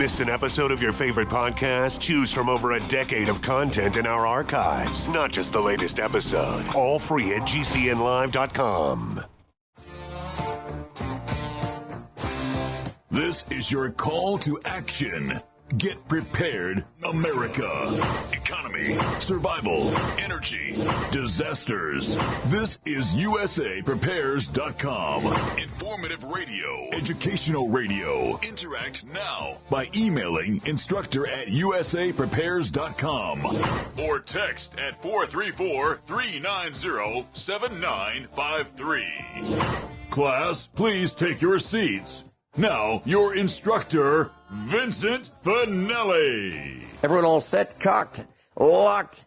Missed an episode of your favorite podcast? Choose from over a decade of content in our archives, not just the latest episode. All free at gcnlive.com. This is your call to action. Get prepared, America. Economy, survival, energy, disasters. This is USAPrepares.com. Informative radio, educational radio. Interact now by emailing instructor@USAPrepares.com or text at 434-390-7953. Class, please take your seats. Now, your instructor, Vincent Finelli. Everyone all set, cocked, locked?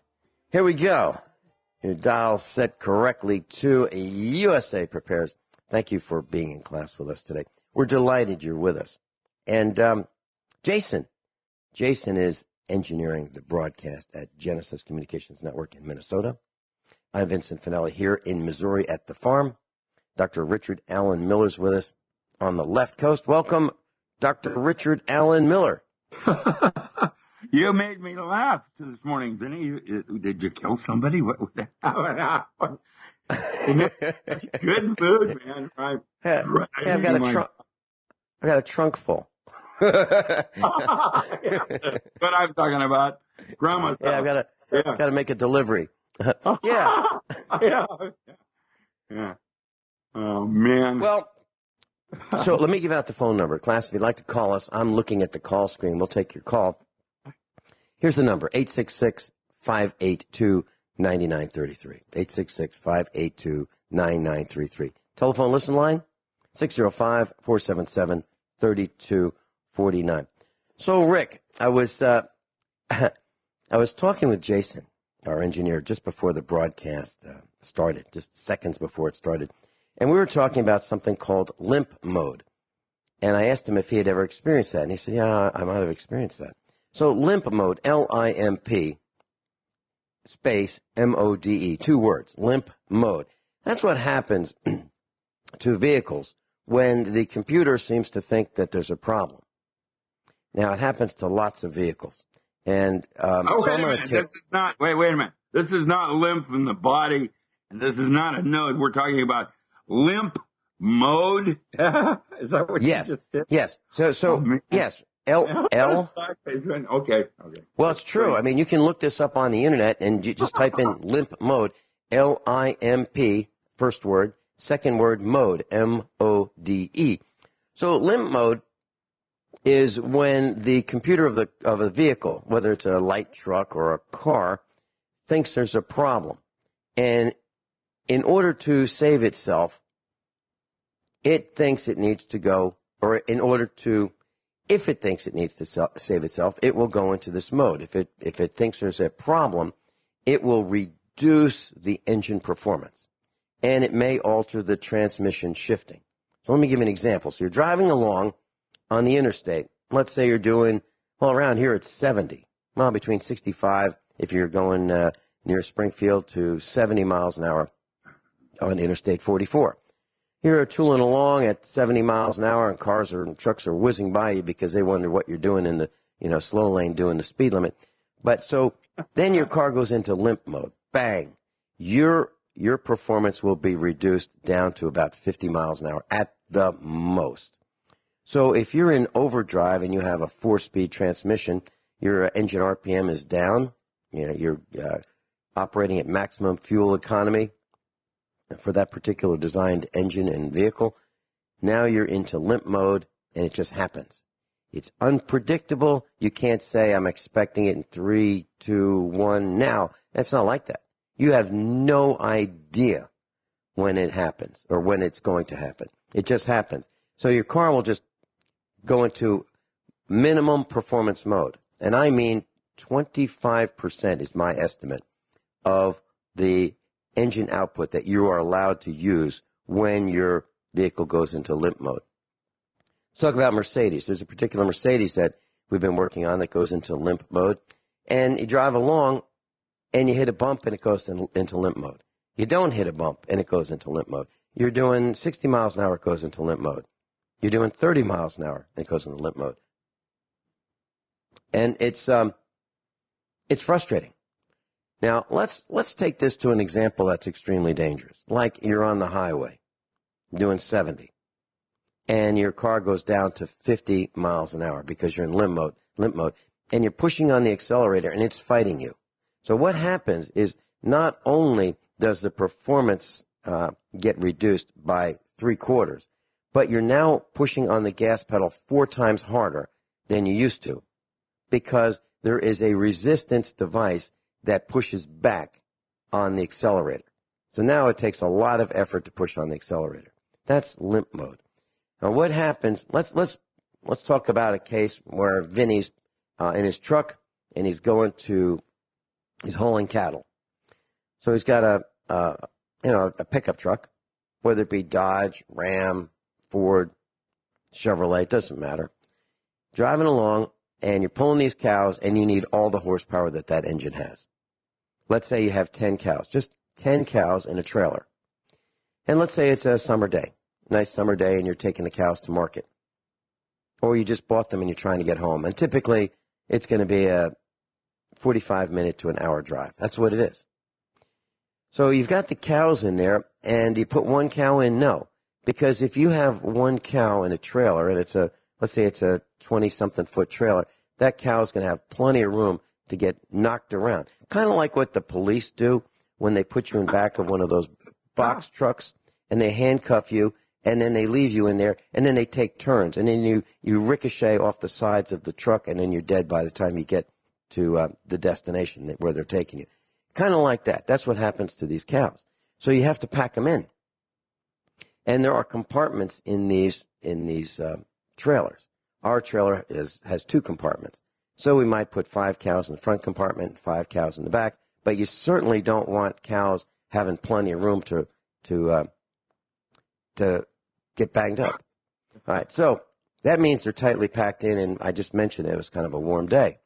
Here we go. Your dial set correctly to USA Prepares. Thank you for being in class with us today. We're delighted you're with us. And Jason is engineering the broadcast at Genesis Communications Network in Minnesota. I'm Vincent Finelli here in Missouri at the farm. Dr. Richard Allen Miller's with us on the left coast. Welcome, Dr. Richard Allen Miller. You made me laugh this morning, Vinny. Did you kill somebody? What? Good food, man. I've got a trunk full. What I'm talking about. Grandma's house. I've got to make a delivery. Yeah. Oh, man. Well, so let me give out the phone number. Class, if you'd like to call us, I'm looking at the call screen. We'll take your call. Here's the number, 866-582-9933. 866-582-9933. Telephone listen line, 605-477-3249. So, Rick, I was talking with Jason, our engineer, just before the broadcast started, just seconds before it started. And we were talking about something called limp mode. And I asked him if he had ever experienced that. And he said, yeah, I might have experienced that. So limp mode, L-I-M-P, space, M-O-D-E, 2 words, limp mode. That's what happens to vehicles when the computer seems to think that there's a problem. Now, it happens to lots of vehicles. And wait a minute. This is not, wait a minute. This is not lymph in the body, and this is not a node. We're talking about limp mode? Is that what you just did? Yes. So yes. L. Okay. Well, it's true. I mean, you can look this up on the internet and you just type in limp mode, L-I-M-P, first word, second word, mode, M-O-D-E. So limp mode is when the computer of a vehicle, whether it's a light truck or a car, thinks there's a problem. And in order to save itself, it thinks it needs to go, or if it thinks it needs to save itself, it will go into this mode. If it thinks there's a problem, it will reduce the engine performance, and it may alter the transmission shifting. So let me give you an example. So you're driving along on the interstate. Let's say you're doing, around here it's 70. Well, between 65 if you're going near Springfield to 70 miles an hour on Interstate 44. You're tooling along at 70 miles an hour, and cars and trucks are whizzing by you because they wonder what you're doing in the slow lane doing the speed limit. But so then your car goes into limp mode. Bang. Your performance will be reduced down to about 50 miles an hour at the most. So if you're in overdrive and you have a 4-speed transmission, your engine RPM is down. You're operating at maximum fuel economy for that particular designed engine and vehicle. Now you're into limp mode, and it just happens. It's unpredictable. You can't say, I'm expecting it in 3, 2, 1 now. It's not like that. You have no idea when it happens or when it's going to happen. It just happens. So your car will just go into minimum performance mode. And I mean 25% is my estimate of the engine output that you are allowed to use when your vehicle goes into limp mode. Let's talk about Mercedes. There's a particular Mercedes that we've been working on that goes into limp mode. And you drive along and you hit a bump and it goes into limp mode. You don't hit a bump and it goes into limp mode. You're doing 60 miles an hour, it goes into limp mode. You're doing 30 miles an hour and it goes into limp mode. And it's frustrating. Now, let's take this to an example that's extremely dangerous. Like you're on the highway doing 70, and your car goes down to 50 miles an hour because you're in limp mode, and you're pushing on the accelerator, and it's fighting you. So what happens is not only does the performance get reduced by 3/4, but you're now pushing on the gas pedal 4 times harder than you used to because there is a resistance device that pushes back on the accelerator. So now it takes a lot of effort to push on the accelerator. That's limp mode. Now what happens, let's talk about a case where Vinny's in his truck and he's hauling cattle. So he's got a pickup truck, whether it be Dodge, Ram, Ford, Chevrolet, doesn't matter. Driving along, and you're pulling these cows, and you need all the horsepower that engine has. Let's say you have 10 cows, just 10 cows in a trailer. And let's say it's a summer day, nice summer day, and you're taking the cows to market. Or you just bought them and you're trying to get home. And typically, it's going to be a 45-minute to an hour drive. That's what it is. So you've got the cows in there, and you put one cow in? No. Because if you have one cow in a trailer, and let's say it's a 20-something foot trailer, that cow's going to have plenty of room to get knocked around. Kind of like what the police do when they put you in back of one of those box trucks, and they handcuff you, and then they leave you in there, and then they take turns, and then you ricochet off the sides of the truck, and then you're dead by the time you get to the destination where they're taking you. Kind of like that. That's what happens to these cows. So you have to pack them in. And there are compartments in these trailers. Our trailer has 2 compartments. So we might put 5 cows in the front compartment, 5 cows in the back, but you certainly don't want cows having plenty of room to get banged up. All right, so that means they're tightly packed in, and I just mentioned it was kind of a warm day.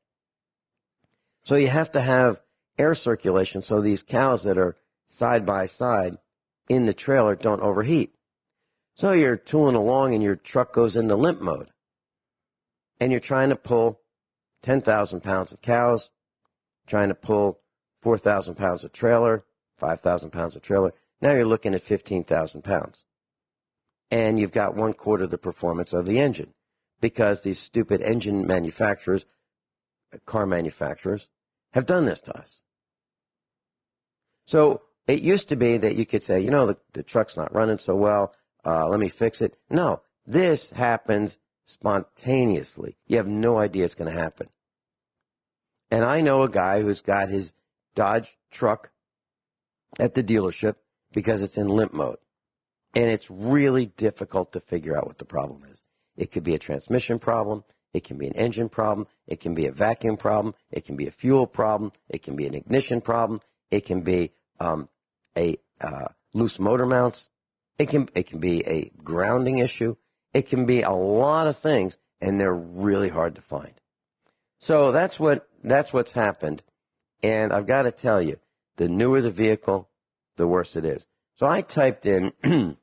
So you have to have air circulation so these cows that are side by side in the trailer don't overheat. So you're tooling along and your truck goes into limp mode. And you're trying to pull 10,000 pounds of cows, trying to pull 4,000 pounds of trailer, 5,000 pounds of trailer. Now you're looking at 15,000 pounds. And you've got 1/4 the performance of the engine because these stupid engine manufacturers, car manufacturers, have done this to us. So it used to be that you could say, the truck's not running so well, let me fix it. No, this happens spontaneously. You have no idea it's going to happen. And I know a guy who's got his Dodge truck at the dealership because it's in limp mode. And it's really difficult to figure out what the problem is. It could be a transmission problem. It can be an engine problem. It can be a vacuum problem. It can be a fuel problem. It can be an ignition problem. It can be loose motor mounts. It can be a grounding issue. It can be a lot of things, and they're really hard to find. So that's what's happened. And I've got to tell you, the newer the vehicle, the worse it is. So I typed in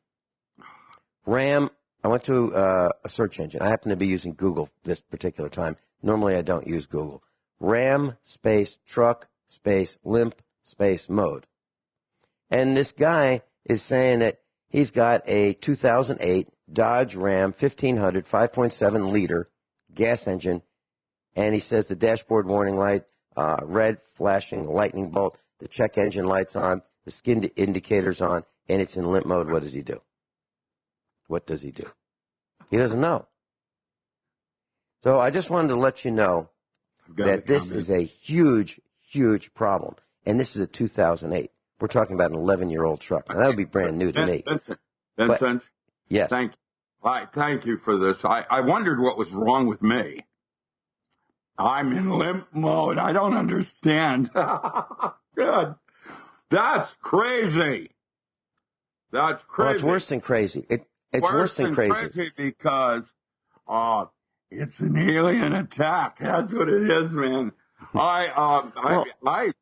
Ram. I went to a search engine. I happen to be using Google this particular time. Normally I don't use Google. Ram space truck space limp space mode. And this guy is saying that he's got a 2008 Dodge Ram 1500 5.7 liter gas engine. And he says the dashboard warning light, red flashing lightning bolt, the check engine light's on, the skid indicator's on, and it's in limp mode. What does he do? What does he do? He doesn't know. So I just wanted to let you know that this is a huge, huge problem. And this is a 2008. We're talking about an 11-year-old truck. Now, that would be brand new to me. Vincent? Yes. Thank you for this. I wondered what was wrong with me. I'm in limp mode. I don't understand. Good. That's crazy. That's crazy. Well, it's worse than crazy. It's worse than crazy because it's an alien attack. That's what it is, man.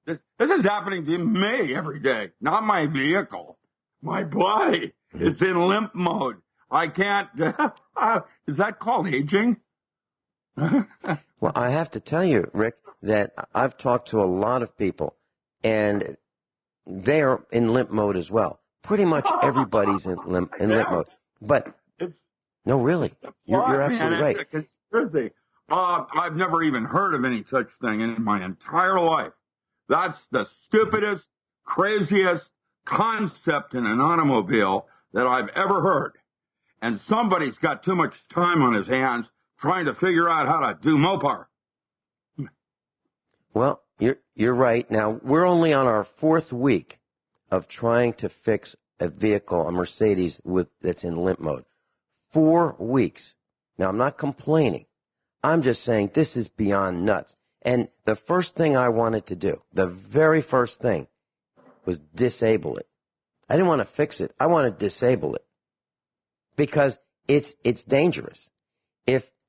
This is happening to me every day. Not my vehicle, my body. It's in limp mode. I can't. Is that called aging? Well, I have to tell you, Rick, that I've talked to a lot of people, and they're in limp mode as well. Pretty much everybody's in limp mode. But no, really, you're absolutely right. It's a conspiracy. I've never even heard of any such thing in my entire life. That's the stupidest, craziest concept in an automobile that I've ever heard. And somebody's got too much time on his hands trying to figure out how to do Mopar. Well, you're right. Now, we're only on our 4th week of trying to fix a vehicle, a Mercedes that's in limp mode. 4 weeks. Now, I'm not complaining. I'm just saying this is beyond nuts. And the first thing I wanted to do, the very first thing, was disable it. I didn't want to fix it. I want to disable it because it's dangerous.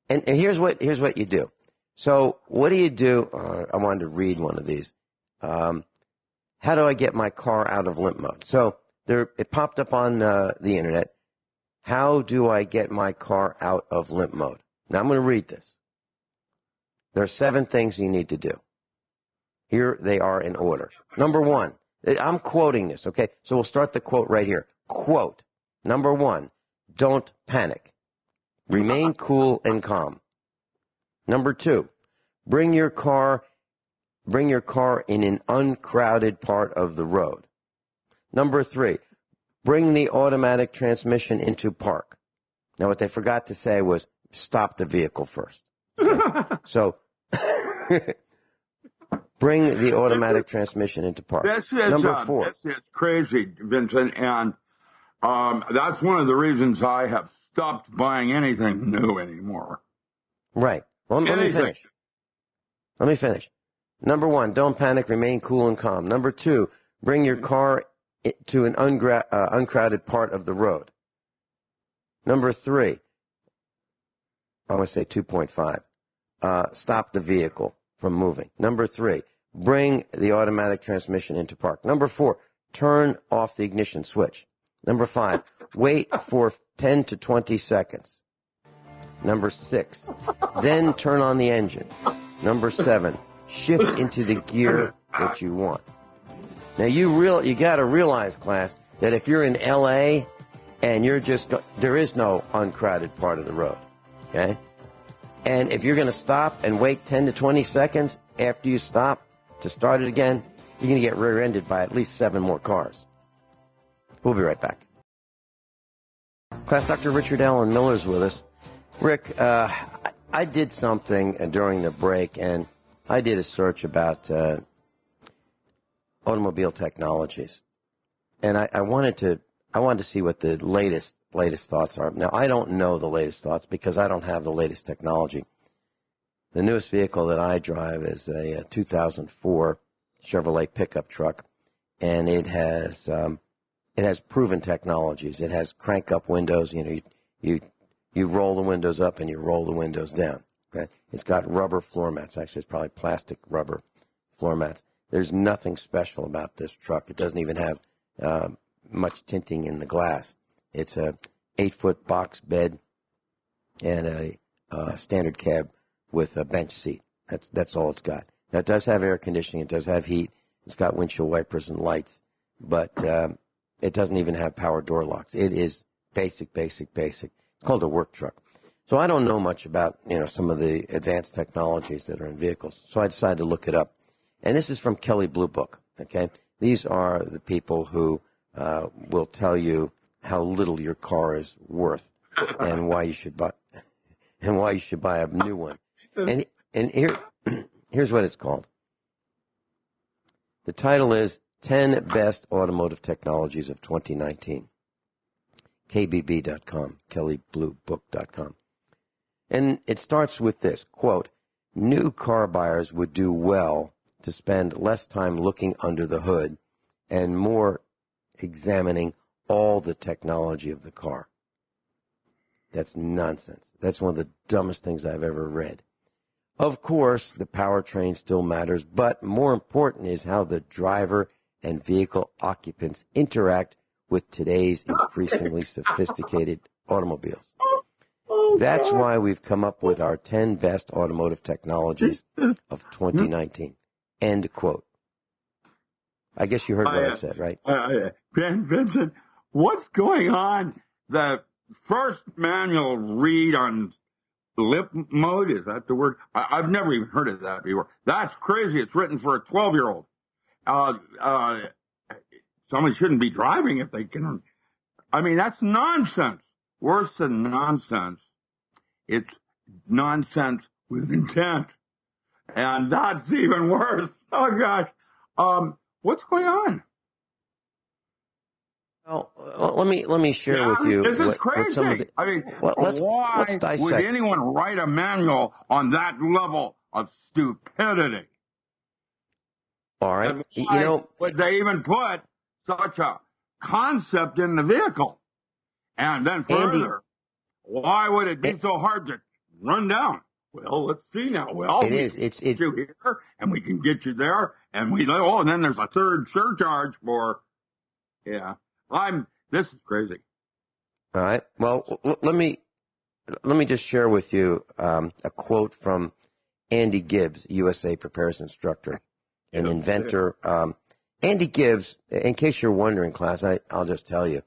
And here's what you do. So what do you do? I wanted to read one of these. How do I get my car out of limp mode? So it popped up on the internet. How do I get my car out of limp mode? Now I'm going to read this. There are 7 things you need to do. Here they are in order. Number 1, I'm quoting this, okay? So we'll start the quote right here. Quote, number 1, don't panic. Remain cool and calm. Number 2, bring your car in an uncrowded part of the road. Number 3, bring the automatic transmission into park. Now, what they forgot to say was stop the vehicle first. Okay? So, bring the automatic transmission into park. Number 4. This is crazy, Vincent, and that's one of the reasons I have stopped buying anything new anymore. Right. Well, let me finish. Number 1, don't panic, remain cool and calm. Number 2, bring your car to an uncrowded part of the road. Number 3, I'm going to say 2.5, stop the vehicle from moving. Number 3, bring the automatic transmission into park. Number 4, turn off the ignition switch. Number 5, wait for 10 to 20 seconds. Number 6, then turn on the engine. Number 7, shift into the gear that you want. Now you got to realize, class, that if you're in L.A. and there is no uncrowded part of the road, okay? And if you're going to stop and wait 10 to 20 seconds after you stop to start it again, you're going to get rear-ended by at least 7 more cars. We'll be right back. Class, Dr. Richard Allen Miller's with us. Rick, I did something during the break, and I did a search about automobile technologies, and I wanted to see what the latest thoughts are. Now, I don't know the latest thoughts because I don't have the latest technology. The newest vehicle that I drive is a 2004 Chevrolet pickup truck, and it has proven technologies. It has crank-up windows. You roll the windows up and you roll the windows down. Okay? It's got rubber floor mats. Actually, it's probably plastic rubber floor mats. There's nothing special about this truck. It doesn't even have much tinting in the glass. It's a 8-foot box bed and a standard cab with a bench seat. That's all it's got. Now, it does have air conditioning. It does have heat. It's got windshield wipers and lights. But it doesn't even have power door locks. It is basic. It's called a work truck. So I don't know much about, some of the advanced technologies that are in vehicles. So I decided to look it up. And this is from Kelley Blue Book, okay? These are the people who will tell you how little your car is worth and why you should buy a new one. And here's what it's called. The title is 10 Best Automotive Technologies of 2019. KBB.com, KelleyBlueBook.com. And it starts with this, quote, new car buyers would do well to spend less time looking under the hood and more examining all the technology of the car. That's nonsense. That's one of the dumbest things I've ever read. Of course, the powertrain still matters, but more important is how the driver and vehicle occupants interact with today's increasingly sophisticated automobiles. That's why we've come up with our 10 best automotive technologies of 2019. End quote. I guess you heard what I said, right? Vincent, what's going on? The first manual read on limp mode, is that the word? I've never even heard of that before. That's crazy. It's written for a 12-year-old. Somebody shouldn't be driving if they can. I mean, that's nonsense. Worse than nonsense. It's nonsense with intent. And that's even worse. Oh, gosh. What's going on? Well, let me share with you. This is crazy. I mean, let's why dissect. would anyone write a manual on that level of stupidity? All right. And would they even put such a concept in the vehicle? And then further, Andy, why would it be so hard to run down? Well, let's see now. Well, it's you here, and we can get you there, and and then there's a third surcharge for, this is crazy. All right. Well, let me just share with you a quote from Andy Gibbs, USA Preparedness instructor, an inventor. Andy Gibbs, in case you're wondering, class, I'll just tell you,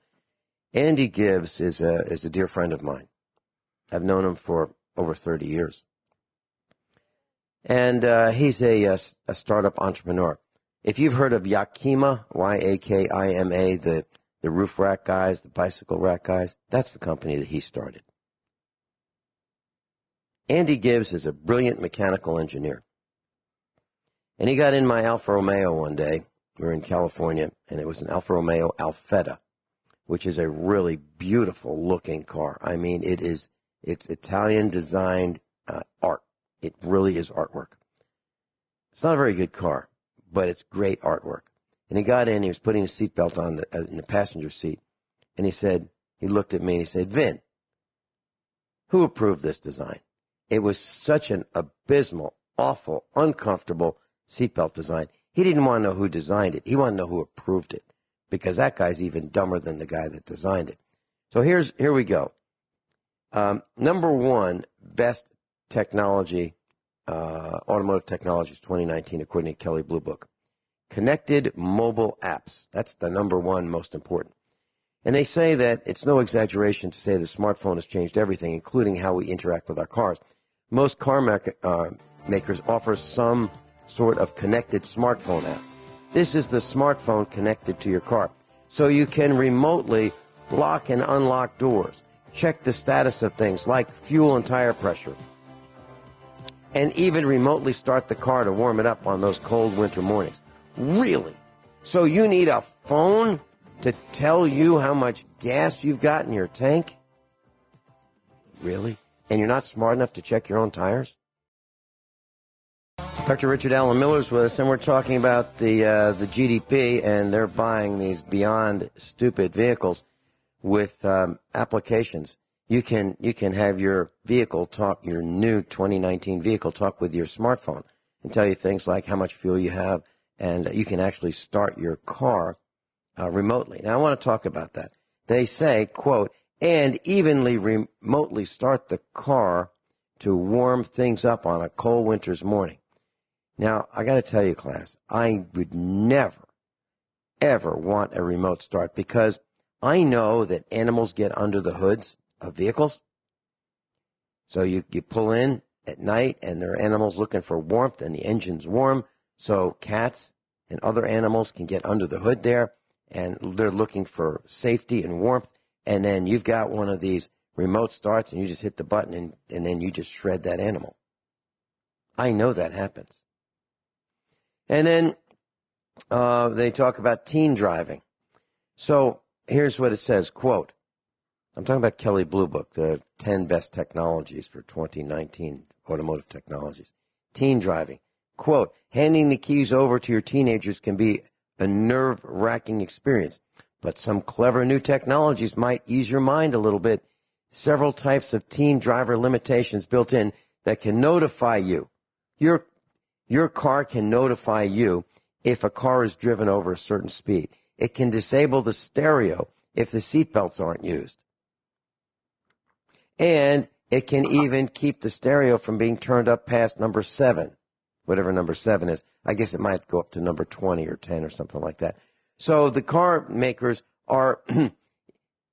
Andy Gibbs is a dear friend of mine. I've known him for over 30 years. And he's a startup entrepreneur. If you've heard of Yakima, Yakima, the roof rack guys, the bicycle rack guys, that's the company that he started. Andy Gibbs is a brilliant mechanical engineer. And he got in my Alfa Romeo one day. We were in California, and it was an Alfa Romeo Alfetta, which is a really beautiful looking car. I mean, it's Italian designed art. It really is artwork. It's not a very good car, but it's great artwork. And he got in, he was putting his seatbelt on in the passenger seat, and he looked at me and he said, Vin, who approved this design? It was such an abysmal, awful, uncomfortable seatbelt design. He didn't want to know who designed it. He wanted to know who approved it, because that guy's even dumber than the guy that designed it. So here we go. Number one, best technology, automotive technologies 2019, according to Kelley Blue Book. Connected mobile apps. That's the number one most important. And they say that it's no exaggeration to say the smartphone has changed everything, including how we interact with our cars. Most car makers offer some sort of connected smartphone app. This is the smartphone connected to your car. So you can remotely lock and unlock doors, check the status of things like fuel and tire pressure, and even remotely start the car to warm it up on those cold winter mornings. Really? So you need a phone to tell you how much gas you've got in your tank? Really? And you're not smart enough to check your own tires? Dr. Richard Allen Miller's with us, and we're talking about the GDP, and they're buying these beyond stupid vehicles with applications. You can have your vehicle talk, your new 2019 vehicle talk with your smartphone and tell you things like how much fuel you have, and you can actually start your car remotely. Now, I want to talk about that. They say, quote, and evenly remotely start the car to warm things up on a cold winter's morning. Now, I got to tell you, class, I would never, ever want a remote start, because I know that animals get under the hoods of vehicles. So you pull in at night, and there are animals looking for warmth, and the engine's warm. So cats and other animals can get under the hood there, and they're looking for safety and warmth. And then you've got one of these remote starts, and you just hit the button, and then you just shred that animal. I know that happens. And then they talk about teen driving. So here's what it says, quote, I'm talking about Kelley Blue Book, the 10 best technologies for 2019 automotive technologies. Teen driving. Quote, handing the keys over to your teenagers can be a nerve-wracking experience, but some clever new technologies might ease your mind a little bit. Several types of teen driver limitations built in that can notify you. Your car can notify you if a car is driven over a certain speed. It can disable the stereo if the seatbelts aren't used. And It can even keep the stereo from being turned up past number 7, whatever number 7 is. I guess it might go up to number 20 or 10 or something like that. So the car makers are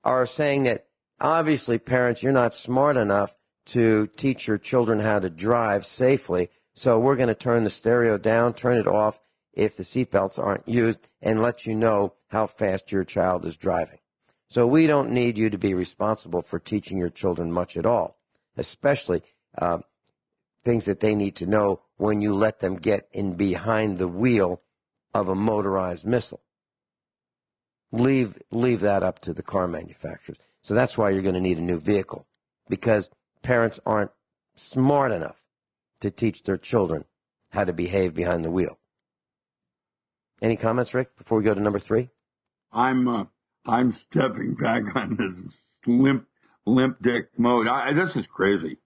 are saying that obviously, parents, you're not smart enough to teach your children how to drive safely. So we're going to turn the stereo down, turn it off if the seatbelts aren't used, and let you know how fast your child is driving. So we don't need you to be responsible for teaching your children much at all, especially things that they need to know when you let them get in behind the wheel of a motorized missile. Leave that up to the car manufacturers. So that's why you're going to need a new vehicle, because parents aren't smart enough to teach their children how to behave behind the wheel. Any comments, Rick, before we go to number 3? I'm stepping back on this limp dick mode. This is crazy.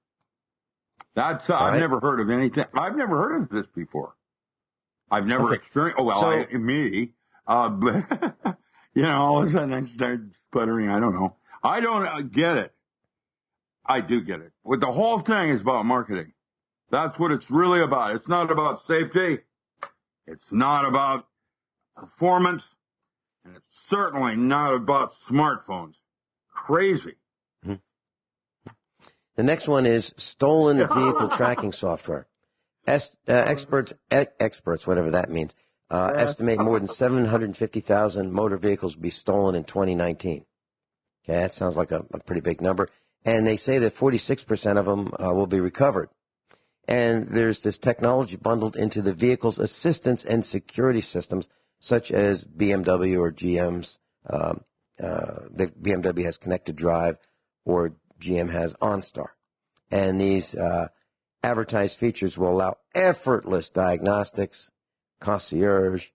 That's I've never heard of anything. I've never heard of this before. I've never experienced. Oh well, me. But all of a sudden I start sputtering. I don't know. I don't get it. I do get it. What the whole thing is about marketing. That's what it's really about. It's not about safety. It's not about performance. And it's certainly not about smartphones. Crazy. The next one is stolen vehicle tracking software. Experts, whatever that means, estimate more than 750,000 motor vehicles will be stolen in 2019. Okay, that sounds like a pretty big number. And they say that 46% of them will be recovered. And there's this technology bundled into the vehicle's assistance and security systems, such as BMW or GM's. BMW has Connected Drive, or GM has OnStar. And these advertised features will allow effortless diagnostics, concierge,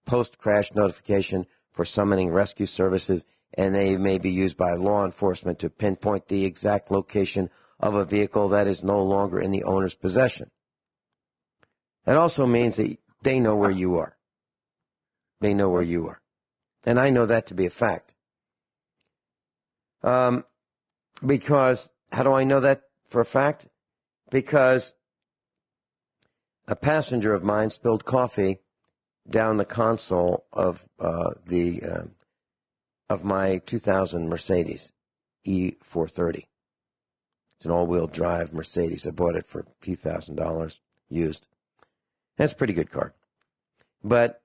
post-crash notification for summoning rescue services, and they may be used by law enforcement to pinpoint the exact location of a vehicle that is no longer in the owner's possession. That also means that they know where you are. They know where you are. And I know that to be a fact. Because, how do I know that for a fact? Because a passenger of mine spilled coffee down the console of my 2000 Mercedes E430. It's an all-wheel drive Mercedes. I bought it for a few $1,000 used. That's a pretty good car. But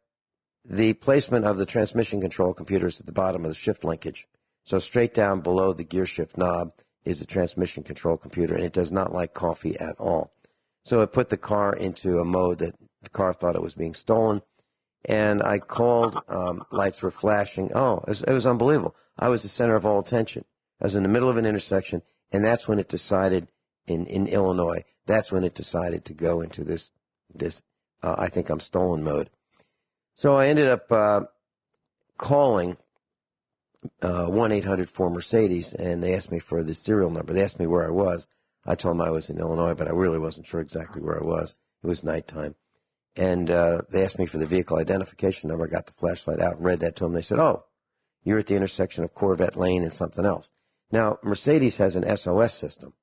the placement of the transmission control computer is at the bottom of the shift linkage. So straight down below the gear shift knob is the transmission control computer, and it does not like coffee at all. So it put the car into a mode that the car thought it was being stolen. And I called, lights were flashing. Oh, it was unbelievable. I was the center of all attention. I was in the middle of an intersection, and that's when it decided, in Illinois, that's when it decided to go into this I think I'm stolen mode. So I ended up calling 1-800-4Mercedes, and they asked me for the serial number. They asked me where I was. I told them I was in Illinois, but I really wasn't sure exactly where I was. It was nighttime. And they asked me for the vehicle identification number. I got the flashlight out and read that to them. They said, oh, you're at the intersection of Corvette Lane and something else. Now, Mercedes has an SOS system.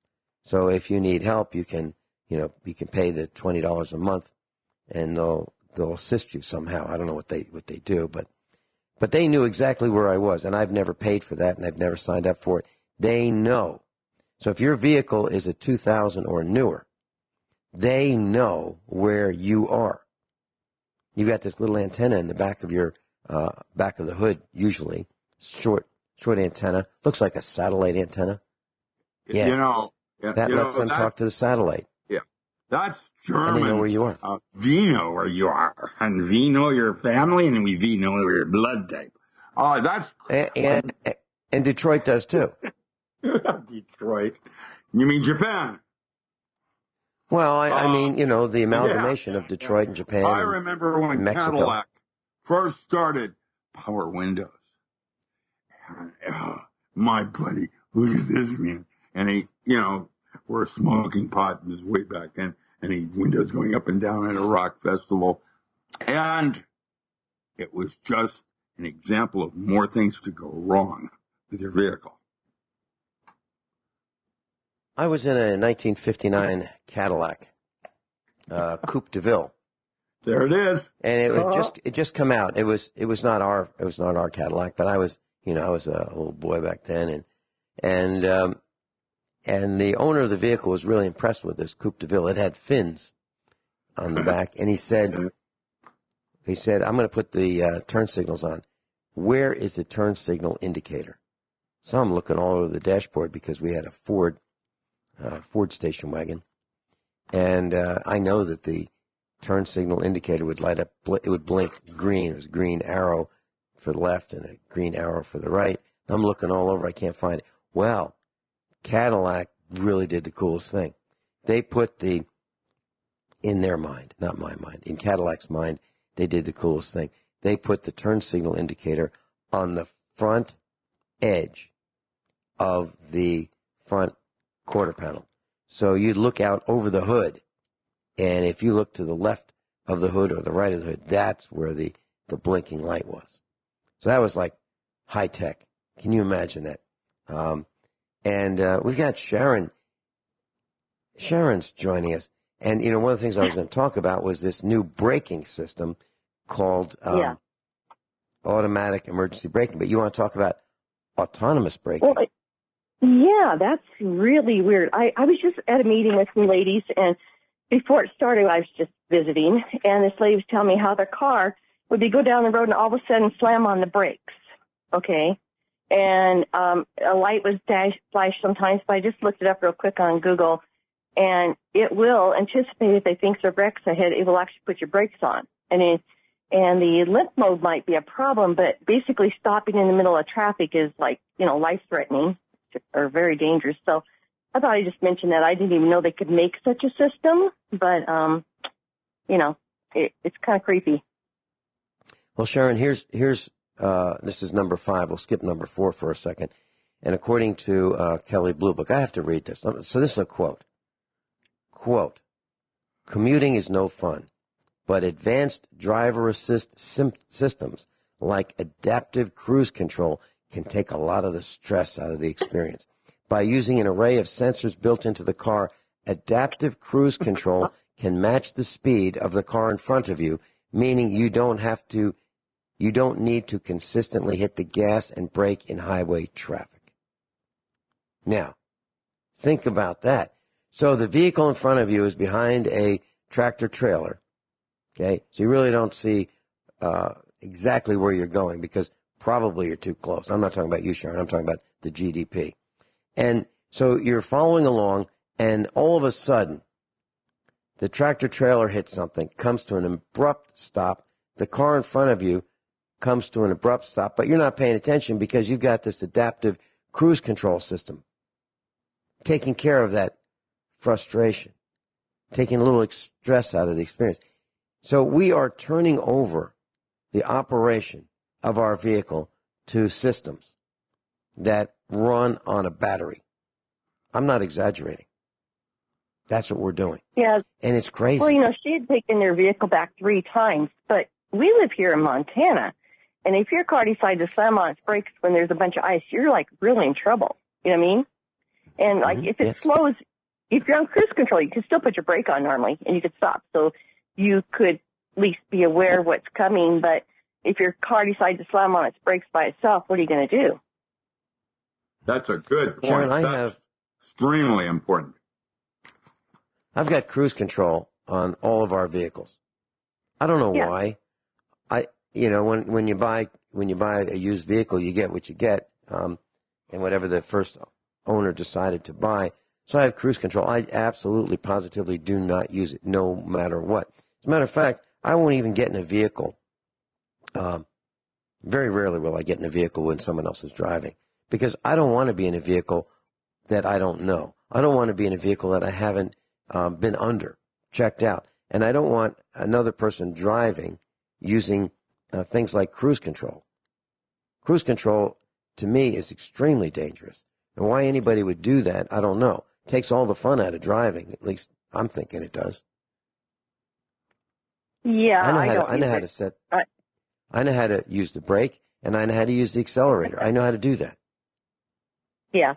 So if you need help, you can pay the $20 a month, and they'll assist you somehow. I don't know what they do, but they knew exactly where I was, and I've never paid for that, and I've never signed up for it. They know. So if your vehicle is a 2000 or newer, they know where you are. You've got this little antenna in the back of your back of the hood, usually short antenna, looks like a satellite antenna. Yeah, that lets them talk to the satellite. Yeah, that's German. And they know where you are. We know where you are, and we know your family, and we know your blood type. That's and Detroit does too. Detroit? You mean Japan? Well, I mean, the amalgamation of Detroit and Japan. I remember when Mexico. Cadillac first started power windows. My buddy, look at this man. And he, we're smoking pot. This way back then. And he windows going up and down at a rock festival. And it was just an example of more things to go wrong with your vehicle. I was in a 1959 Cadillac, Coupe de Ville. There it is. And it just come out. It was not our Cadillac, but I was a little boy back then, and the owner of the vehicle was really impressed with this Coupe de Ville. It had fins on the back, and he said, I'm going to put the turn signals on. Where is the turn signal indicator? So I'm looking all over the dashboard because we had a Ford station wagon, and I know that the turn signal indicator would light up. It would blink green. It was a green arrow for the left and a green arrow for the right. I'm looking all over. I can't find it. Well, Cadillac really did the coolest thing. They put in their mind, not my mind, in Cadillac's mind, they did the coolest thing. They put the turn signal indicator on the front edge of the front quarter panel. So you'd look out over the hood, and if you look to the left of the hood or the right of the hood, that's where the blinking light was. So that was like high tech. Can you imagine that? And we've got Sharon. Sharon's joining us. And, one of the things I was going to talk about was this new braking system called automatic emergency braking. But you want to talk about autonomous braking? Well, yeah, that's really weird. I was just at a meeting with some ladies, and before it started, I was just visiting, and this lady was telling me how their car would go down the road and all of a sudden slam on the brakes, okay? And a light was flashed sometimes, but I just looked it up real quick on Google, and it will anticipate if they think their brakes ahead, it will actually put your brakes on. And the limp mode might be a problem, but basically stopping in the middle of traffic is life-threatening or very dangerous. So I thought I just mentioned that. I didn't even know they could make such a system, but, it's kind of creepy. Well, Sharon, here's this is number 5. We'll skip number 4 for a second. And according to Kelly Blue Book, I have to read this. So this is a quote. Quote, commuting is no fun, but advanced driver assist systems like adaptive cruise control can take a lot of the stress out of the experience. By using an array of sensors built into the car, adaptive cruise control can match the speed of the car in front of you, meaning you don't need to consistently hit the gas and brake in highway traffic. Now, think about that. So the vehicle in front of you is behind a tractor trailer, okay? So you really don't see exactly where you're going because probably you're too close. I'm not talking about you, Sharon. I'm talking about the GDP. And so you're following along, and all of a sudden, the tractor trailer hits something, comes to an abrupt stop. The car in front of you comes to an abrupt stop, but you're not paying attention because you've got this adaptive cruise control system taking care of that frustration, taking a little stress out of the experience. So we are turning over the operation of our vehicle to systems that run on a battery. I'm not exaggerating. That's what we're doing. Yeah. And it's crazy. Well, she had taken their vehicle back 3 times, but we live here in Montana, and if your car decides to slam on its brakes when there's a bunch of ice, you're, really in trouble. You know what I mean? And, if it slows, if you're on cruise control, you can still put your brake on normally, and you could stop. So you could at least be aware of what's coming, but if your car decides to slam on its brakes by itself, what are you going to do? That's a good point. Sharon, That's extremely important. I've got cruise control on all of our vehicles. I don't know why. When you buy a used vehicle, you get what you get, and whatever the first owner decided to buy. So I have cruise control. I absolutely, positively do not use it, no matter what. As a matter of fact, I won't even get in a vehicle. Very rarely will I get in a vehicle when someone else is driving, because I don't want to be in a vehicle that I don't know. I don't want to be in a vehicle that I haven't been checked out. And I don't want another person driving using things like cruise control. Cruise control, to me, is extremely dangerous. And why anybody would do that, I don't know. It takes all the fun out of driving. At least I'm thinking it does. Yeah, I know how to use the brake, and I know how to use the accelerator. I know how to do that. Yeah.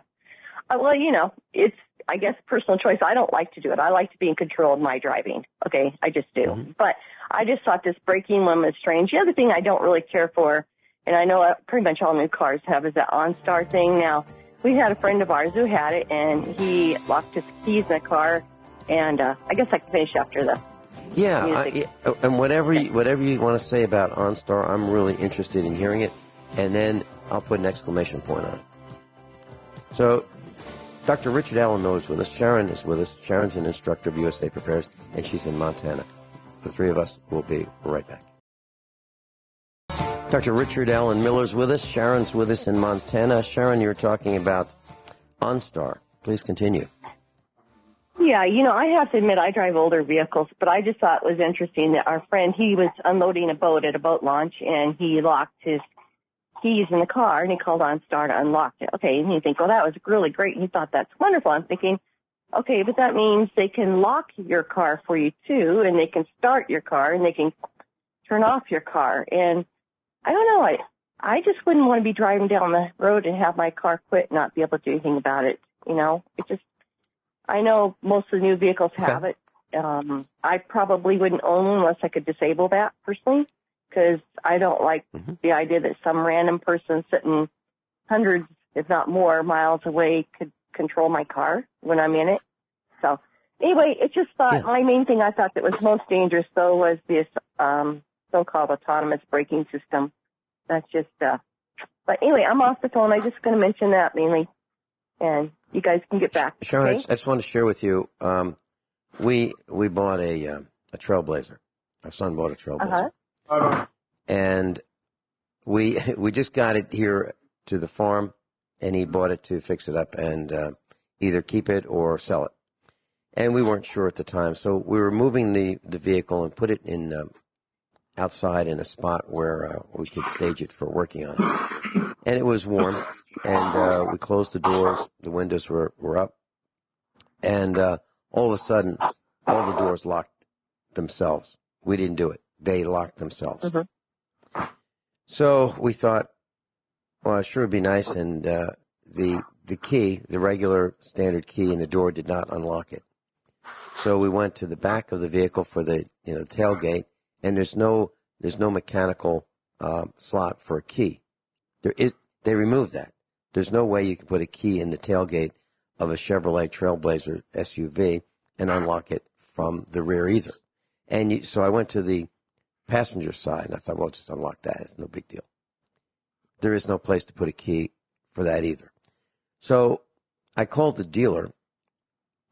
I guess, personal choice. I don't like to do it. I like to be in control of my driving. Okay, I just do. Mm-hmm. But I just thought this braking limit is strange. The other thing I don't really care for, and I know pretty much all new cars have, is that OnStar thing. Now, we had a friend of ours who had it, and he locked his keys in the car, and I guess I can finish after the music. And whatever you want to say about OnStar, I'm really interested in hearing it, and then I'll put an exclamation point on it. So, Dr. Richard Allen Miller is with us. Sharon is with us. Sharon's an instructor of USA Prepares, and she's in Montana. The three of us will be right back. Dr. Richard Allen Miller's with us. Sharon's with us in Montana. Sharon, you're talking about OnStar. Please continue. Yeah, I have to admit I drive older vehicles, but I just thought it was interesting that our friend, he was unloading a boat at a boat launch, and he locked his keys in the car, and he called OnStar to unlock it. Okay, and you think, well, that was really great, and he thought, that's wonderful. I'm thinking, okay, but that means they can lock your car for you, too, and they can start your car, and they can turn off your car. And I don't know, I just wouldn't want to be driving down the road and have my car quit and not be able to do anything about it. It just, I know most of the new vehicles have it. I probably wouldn't own one unless I could disable that personally, because I don't like the idea that some random person sitting hundreds, if not more, miles away could control my car when I'm in it. So anyway, it just thought, my main thing I thought that was most dangerous, though, was this so-called autonomous braking system. That's just, but anyway, I'm off the phone. I'm just going to mention that mainly, and you guys can get back. Sharon, okay? I just want to share with you, we bought a Trailblazer. Our son bought a Trailblazer. And we just got it here to the farm, and he bought it to fix it up and either keep it or sell it. And we weren't sure at the time, so we were moving the vehicle and put it in outside in a spot where we could stage it for working on it. And it was warm, and we closed the doors. The windows were up, and all of a sudden, all the doors locked themselves. We didn't do it. They locked themselves. So we thought, well, it sure would be nice, and the key, the regular standard key in the door, did not unlock it. So we went to the back of the vehicle for the tailgate, and there's no mechanical slot for a key. They removed that. There's no way you can put a key in the tailgate of a Chevrolet Trailblazer SUV and unlock it from the rear either. And so I went to the passenger side, and I thought, well, just unlock that. It's no big deal. There is no place to put a key for that either. So I called the dealer,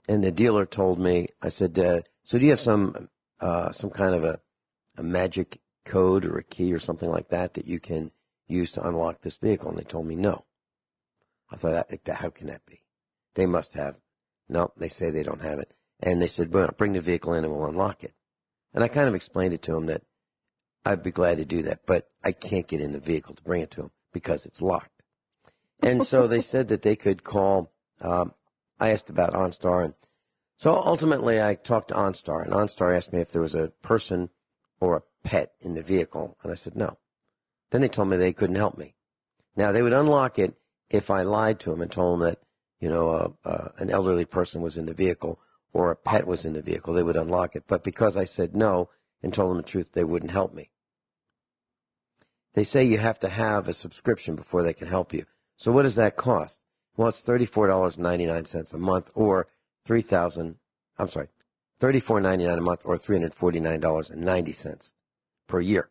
and the dealer told me, I said, so do you have some kind of a magic code or a key or something like that you can use to unlock this vehicle? And they told me no. I thought, how can that be? They must have. No, they say they don't have it. And they said, well, bring the vehicle in and we'll unlock it. And I kind of explained it to him that I'd be glad to do that, but I can't get in the vehicle to bring it to him because it's locked. And so they said that they could call. I asked about OnStar. And so ultimately I talked to OnStar, and OnStar asked me if there was a person or a pet in the vehicle. And I said, no. Then they told me they couldn't help me. Now, they would unlock it if I lied to them and told them that, an elderly person was in the vehicle or a pet was in the vehicle. They would unlock it. But because I said no and told them the truth, they wouldn't help me. They say you have to have a subscription before they can help you. So what does that cost? Well, it's $34.99 a month or $34.99 a month or $349.90 per year.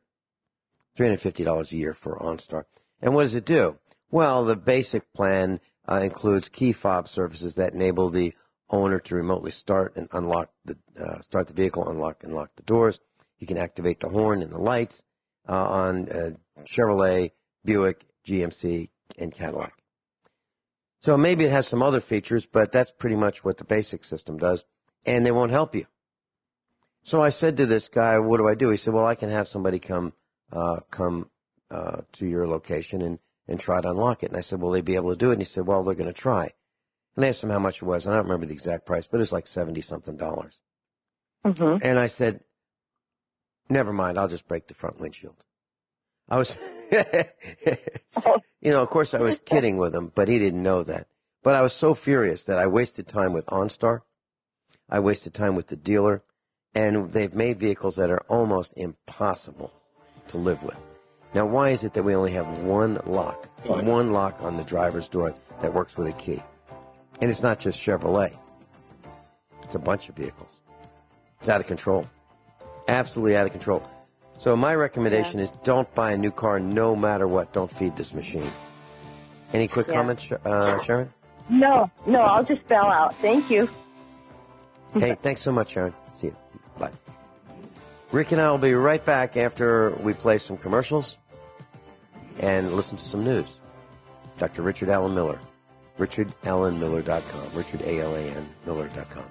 $350 a year for OnStar. And what does it do? Well, the basic plan includes key fob services that enable the owner to remotely start and unlock start the vehicle, unlock and lock the doors. You can activate the horn and the lights on Chevrolet, Buick, GMC, and Cadillac. So maybe it has some other features, but that's pretty much what the basic system does, and they won't help you. So I said to this guy, what do I do? He said, well, I can have somebody come to your location and try to unlock it. And I said, will they be able to do it? And he said, well, they're going to try. And I asked him how much it was, and I don't remember the exact price, but it's like $70-something. And I said, never mind, I'll just break the front windshield. I was, of course I was kidding with him, but he didn't know that. But I was so furious that I wasted time with OnStar. I wasted time with the dealer. And they've made vehicles that are almost impossible to live with. Now, why is it that we only have one lock on the driver's door that works with a key? And it's not just Chevrolet. It's a bunch of vehicles. It's out of control. Absolutely out of control. So my recommendation is don't buy a new car no matter what. Don't feed this machine. Any quick comments, Sharon? No, I'll just bow out. Thank you. Hey, thanks so much, Sharon. See you. Bye. Rick and I will be right back after we play some commercials and listen to some news. Dr. Richard Allen Miller. RichardAllenMiller.com. RichardAlanMiller.com.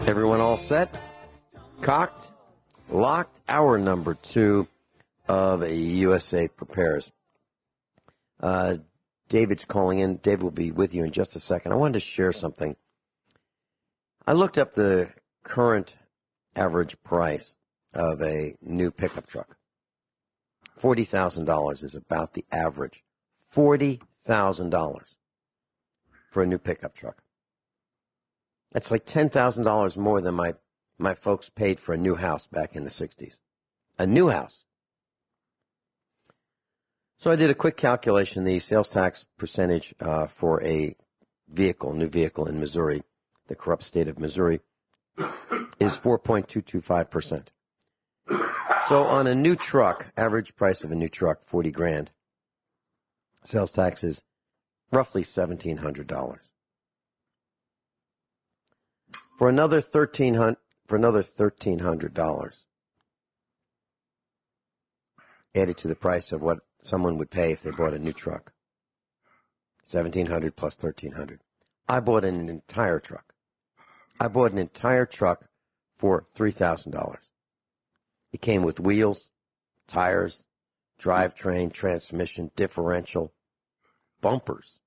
Everyone all set? Cocked? Locked? Hour number 2 of a USA Prepares. David's calling in. David will be with you in just a second. I wanted to share something. I looked up the current average price of a new pickup truck. $40,000 is about the average. $40,000 for a new pickup truck. That's like $10,000 more than my folks paid for a new house back in the 60s. A new house. So I did a quick calculation. The sales tax percentage for a new vehicle in Missouri, the corrupt state of Missouri, is 4.225%. So on a new truck, average price of a new truck, $40,000. Sales tax is roughly $1,700. For another $1,300 added to the price of what someone would pay if they bought a new truck. $1,700 plus $1,300. I bought an entire truck. I bought an entire truck for $3,000. It came with wheels, tires, drivetrain, transmission, differential, bumpers,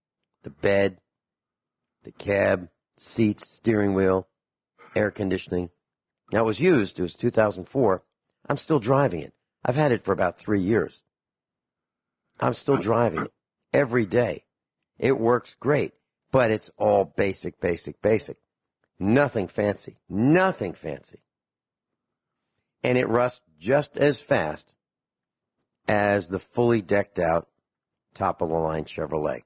the bed, the cab, seats, steering wheel, air conditioning. Now, it was used. It was 2004. I'm still driving it. I've had it for about 3 years. I'm still driving it every day. It works great, but it's all basic. Nothing fancy. Nothing fancy. And it rusts just as fast as the fully decked out top-of-the-line Chevrolet.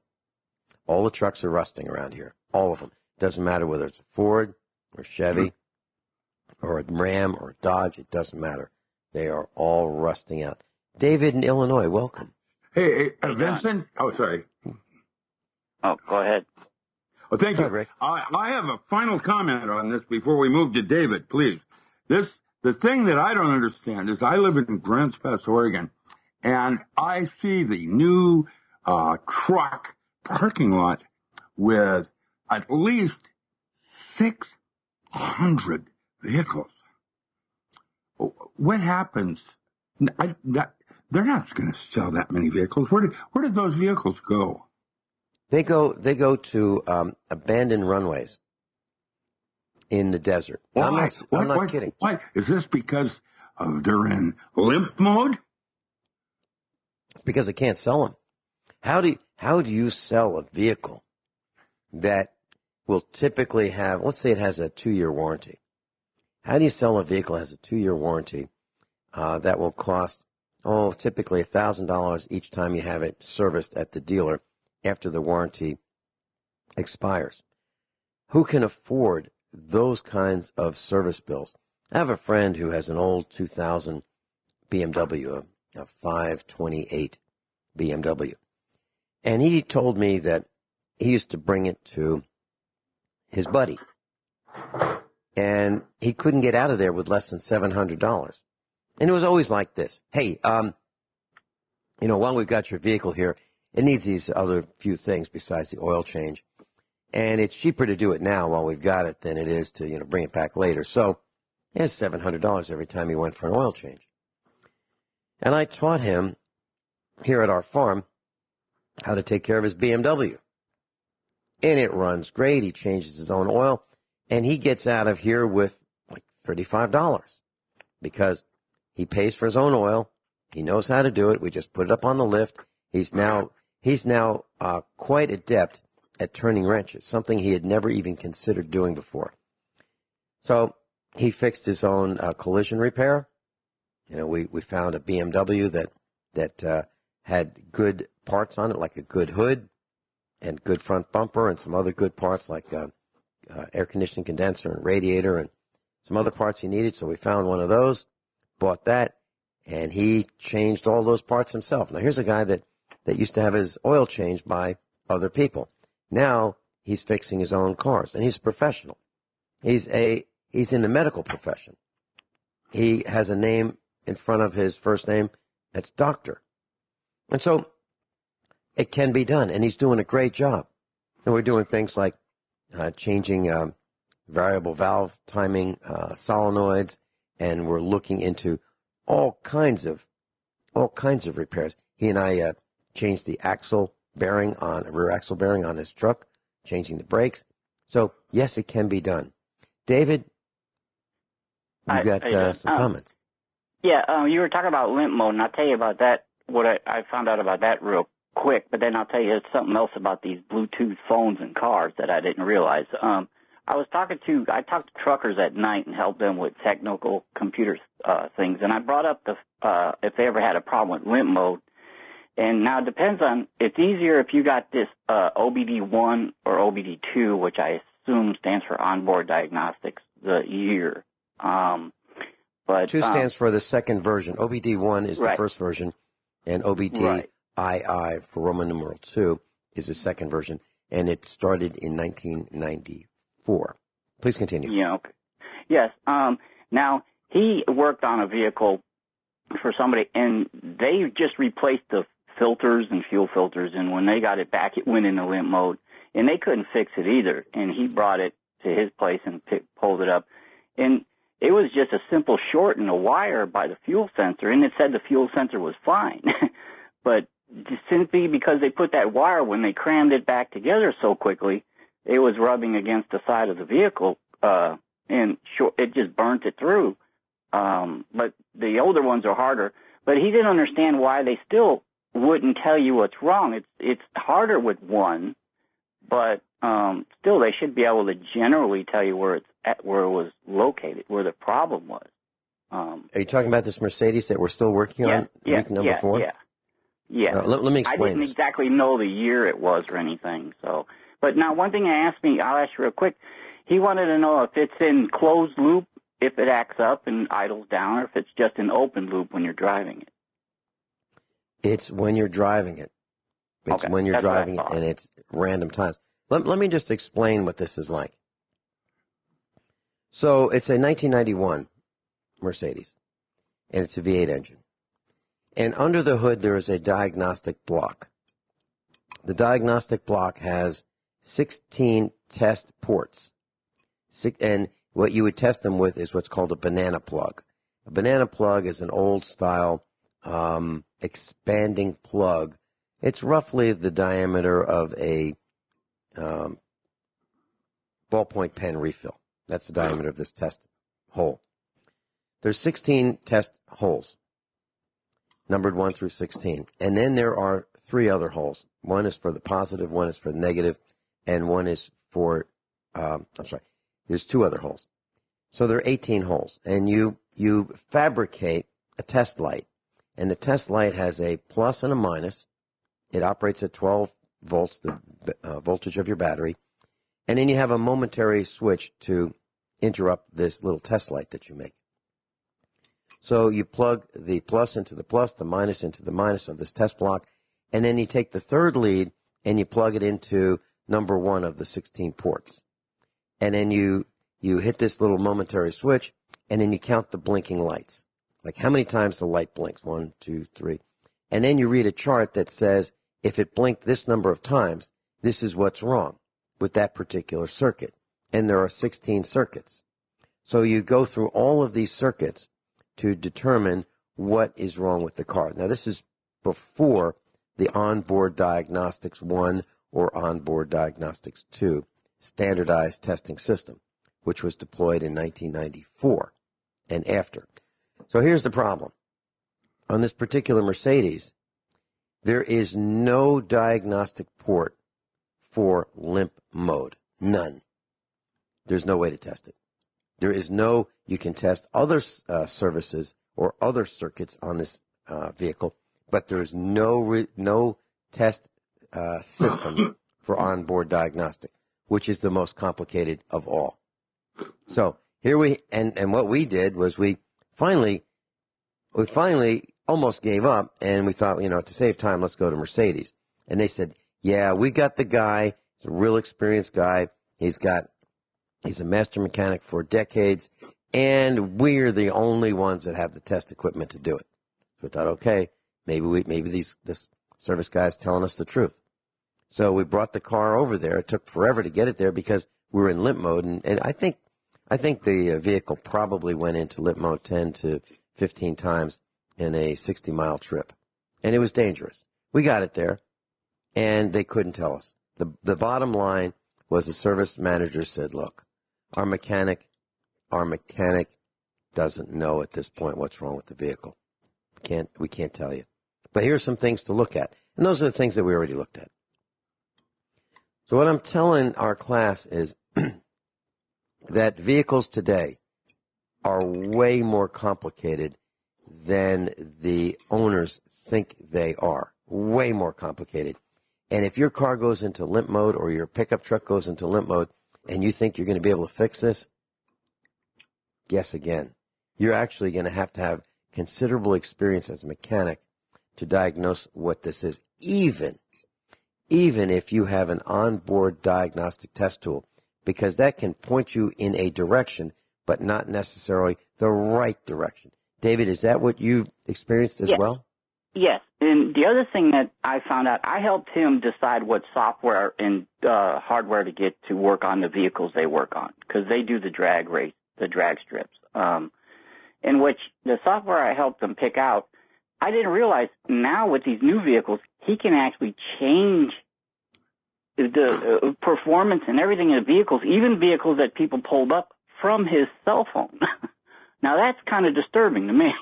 All the trucks are rusting around here. All of them. Doesn't matter whether it's a Ford or Chevy or a Ram or a Dodge. It doesn't matter. They are all rusting out. David in Illinois, welcome. Hey, Vincent. Oh, sorry. Oh, go ahead. Oh, thank you. Rick. I have a final comment on this before we move to David, please. The thing that I don't understand is I live in Grants Pass, Oregon, and I see the new truck parking lot with at least 600 vehicles. What happens? They're not going to sell that many vehicles. Where did those vehicles go? They go to abandoned runways in the desert. Why? I'm not kidding. Why? Is this because they're in limp mode? It's because they can't sell them. How do you sell a vehicle that will typically have, let's say it has a 2-year warranty. How do you sell a vehicle that has a 2-year warranty that will cost, typically $1,000 each time you have it serviced at the dealer after the warranty expires? Who can afford those kinds of service bills? I have a friend who has an old 2000 BMW, a 528 BMW. And he told me that he used to bring it to his buddy. And he couldn't get out of there with less than $700. And it was always like this. Hey, while we've got your vehicle here, it needs these other few things besides the oil change. And it's cheaper to do it now while we've got it than it is to, bring it back later. So it's $700 every time he went for an oil change. And I taught him here at our farm how to take care of his BMW. And it runs great. He changes his own oil. And he gets out of here with like $35 because he pays for his own oil. He knows how to do it. We just put it up on the lift. His He's now quite adept at turning wrenches, something he had never even considered doing before. So he fixed his own collision repair. You know, we found a BMW that had good parts on it, like a good hood and good front bumper and some other good parts like air conditioning condenser and radiator and some other parts he needed. So we found one of those, bought that, and he changed all those parts himself. Now, here's a guy that used to have his oil changed by other people. Now he's fixing his own cars, and he's a professional. He's in the medical profession. He has a name in front of his first name that's doctor. And so it can be done, and he's doing a great job. And we're doing things like changing variable valve timing, solenoids, and we're looking into all kinds of repairs. He and I changed the rear axle bearing on his truck, changing the brakes. So yes, it can be done. David, you got some comments. Yeah, you were talking about limp mode, and I'll tell you about that. What I found out about that real quick, but then I'll tell you something else about these Bluetooth phones and cars that I didn't realize. I talked to truckers at night and helped them with technical computer things, and I brought up if they ever had a problem with limp mode. And now it depends on, it's easier if you got this OBD1 or OBD2, which I assume stands for onboard diagnostics, the year. But 2 stands for the second version. OBD1 is the first version, and OBDII for Roman numeral 2 is the second version, and it started in 1994. Please continue. Yeah. Okay. Yes. Now, he worked on a vehicle for somebody, and they just replaced the filters and fuel filters, and when they got it back, it went into limp mode, and they couldn't fix it either, and he brought it to his place and pulled it up, and it was just a simple short in a wire by the fuel sensor, and it said the fuel sensor was fine. But simply because they put that wire, when they crammed it back together so quickly, it was rubbing against the side of the vehicle, and it just burnt it through. But the older ones are harder. But he didn't understand why they still wouldn't tell you what's wrong. It's harder with one, but still they should be able to generally tell you where it was located, where the problem was. Are you talking about this Mercedes that we're still working on? Week number 4? Yeah. Let me explain. I didn't exactly know the year it was or anything. So, but now one thing I'll ask you real quick. He wanted to know if it's in closed loop, if it acts up and idles down, or if it's just in open loop when you're driving it. It's when you're driving it. It's when you're driving it, and it's random times. Let me just explain what this is like. So it's a 1991 Mercedes, and it's a V8 engine. And under the hood, there is a diagnostic block. The diagnostic block has 16 test ports. And what you would test them with is what's called a banana plug. A banana plug is an old-style expanding plug. It's roughly the diameter of a ballpoint pen refill. That's the diameter of this test hole. There's 16 test holes, numbered 1 through 16. And then there are 3 other holes. One is for the positive, one is for the negative, and one is for, there's 2 other holes. So there are 18 holes. And you fabricate a test light. And the test light has a plus and a minus. It operates at 12 volts, the voltage of your battery. And then you have a momentary switch to interrupt this little test light that you make. So you plug the plus into the plus, the minus into the minus of this test block, and then you take the third lead and you plug it into number 1 of the 16 ports. And then you hit this little momentary switch, and then you count the blinking lights, like how many times the light blinks, 1, 2, 3. And then you read a chart that says if it blinked this number of times, this is what's wrong with that particular circuit. And there are 16 circuits. So you go through all of these circuits to determine what is wrong with the car. Now, this is before the onboard diagnostics 1 or onboard diagnostics 2 standardized testing system, which was deployed in 1994 and after. So here's the problem. On this particular Mercedes, There is no diagnostic port for limp mode. None. There's no way to test it. There is no, you can test other services or other circuits on this vehicle, but there is no test system for onboard diagnostic, which is the most complicated of all. So here and what we did was we finally almost gave up, and we thought, to save time, let's go to Mercedes. And they said, yeah, we got the guy. He's a real experienced guy. He's a master mechanic for decades, and we're the only ones that have the test equipment to do it. So we thought, okay, maybe this service guy's telling us the truth. So we brought the car over there. It took forever to get it there because we were in limp mode, and I think the vehicle probably went into limp mode 10 to 15 times in a 60-mile trip, and it was dangerous. We got it there, and they couldn't tell us. The bottom line was the service manager said, look, our mechanic doesn't know at this point what's wrong with the vehicle. We can't tell you. But here's some things to look at, and those are the things that we already looked at. So what I'm telling our class is that vehicles today are way more complicated than the owners think they are. Way more complicated. And if your car goes into limp mode or your pickup truck goes into limp mode and you think you're going to be able to fix this, guess again. You're actually going to have considerable experience as a mechanic to diagnose what this is, even if you have an onboard diagnostic test tool, because that can point you in a direction, but not necessarily the right direction. David, is that what you've experienced as well? Yes. And the other thing that I found out, I helped him decide what software and hardware to get to work on the vehicles they work on, because they do the drag strips. In which the software I helped them pick out, I didn't realize now with these new vehicles, he can actually change the performance and everything in the vehicles, even vehicles that people pulled up from his cell phone. Now that's kind of disturbing to me.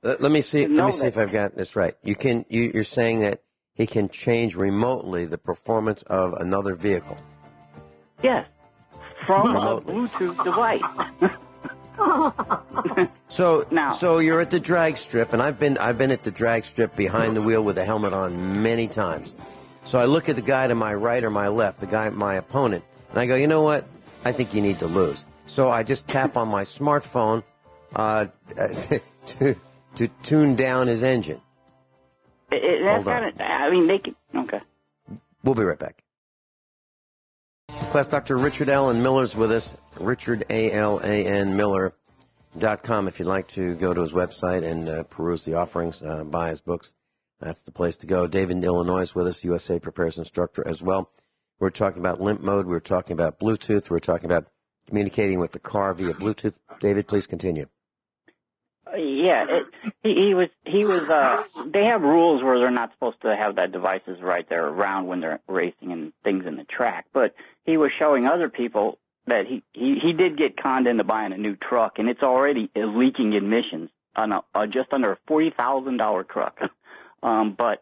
Let me see if I've got this right. You're saying that he can change remotely the performance of another vehicle. Yes, from remotely. A Bluetooth device. So you're at the drag strip, and I've been at the drag strip behind the wheel with a helmet on many times. So I look at the guy to my right or my left, my opponent, and I go, you know what? I think you need to lose. So I just tap on my smartphone to tune down his engine. Hold on. They can. Okay. We'll be right back. Class Dr. Richard Allen Miller's with us. Richard, ALAN Miller.com. If you'd like to go to his website and peruse the offerings, buy his books, that's the place to go. David in Illinois is with us, USA Prepares instructor as well. We're talking about limp mode. We're talking about Bluetooth. We're talking about communicating with the car via Bluetooth. David, please continue. Yeah, he was. They have rules where they're not supposed to have that devices right there around when they're racing and things in the track. But he was showing other people that he did get conned into buying a new truck, and it's already leaking emissions on just under a $40,000 truck. But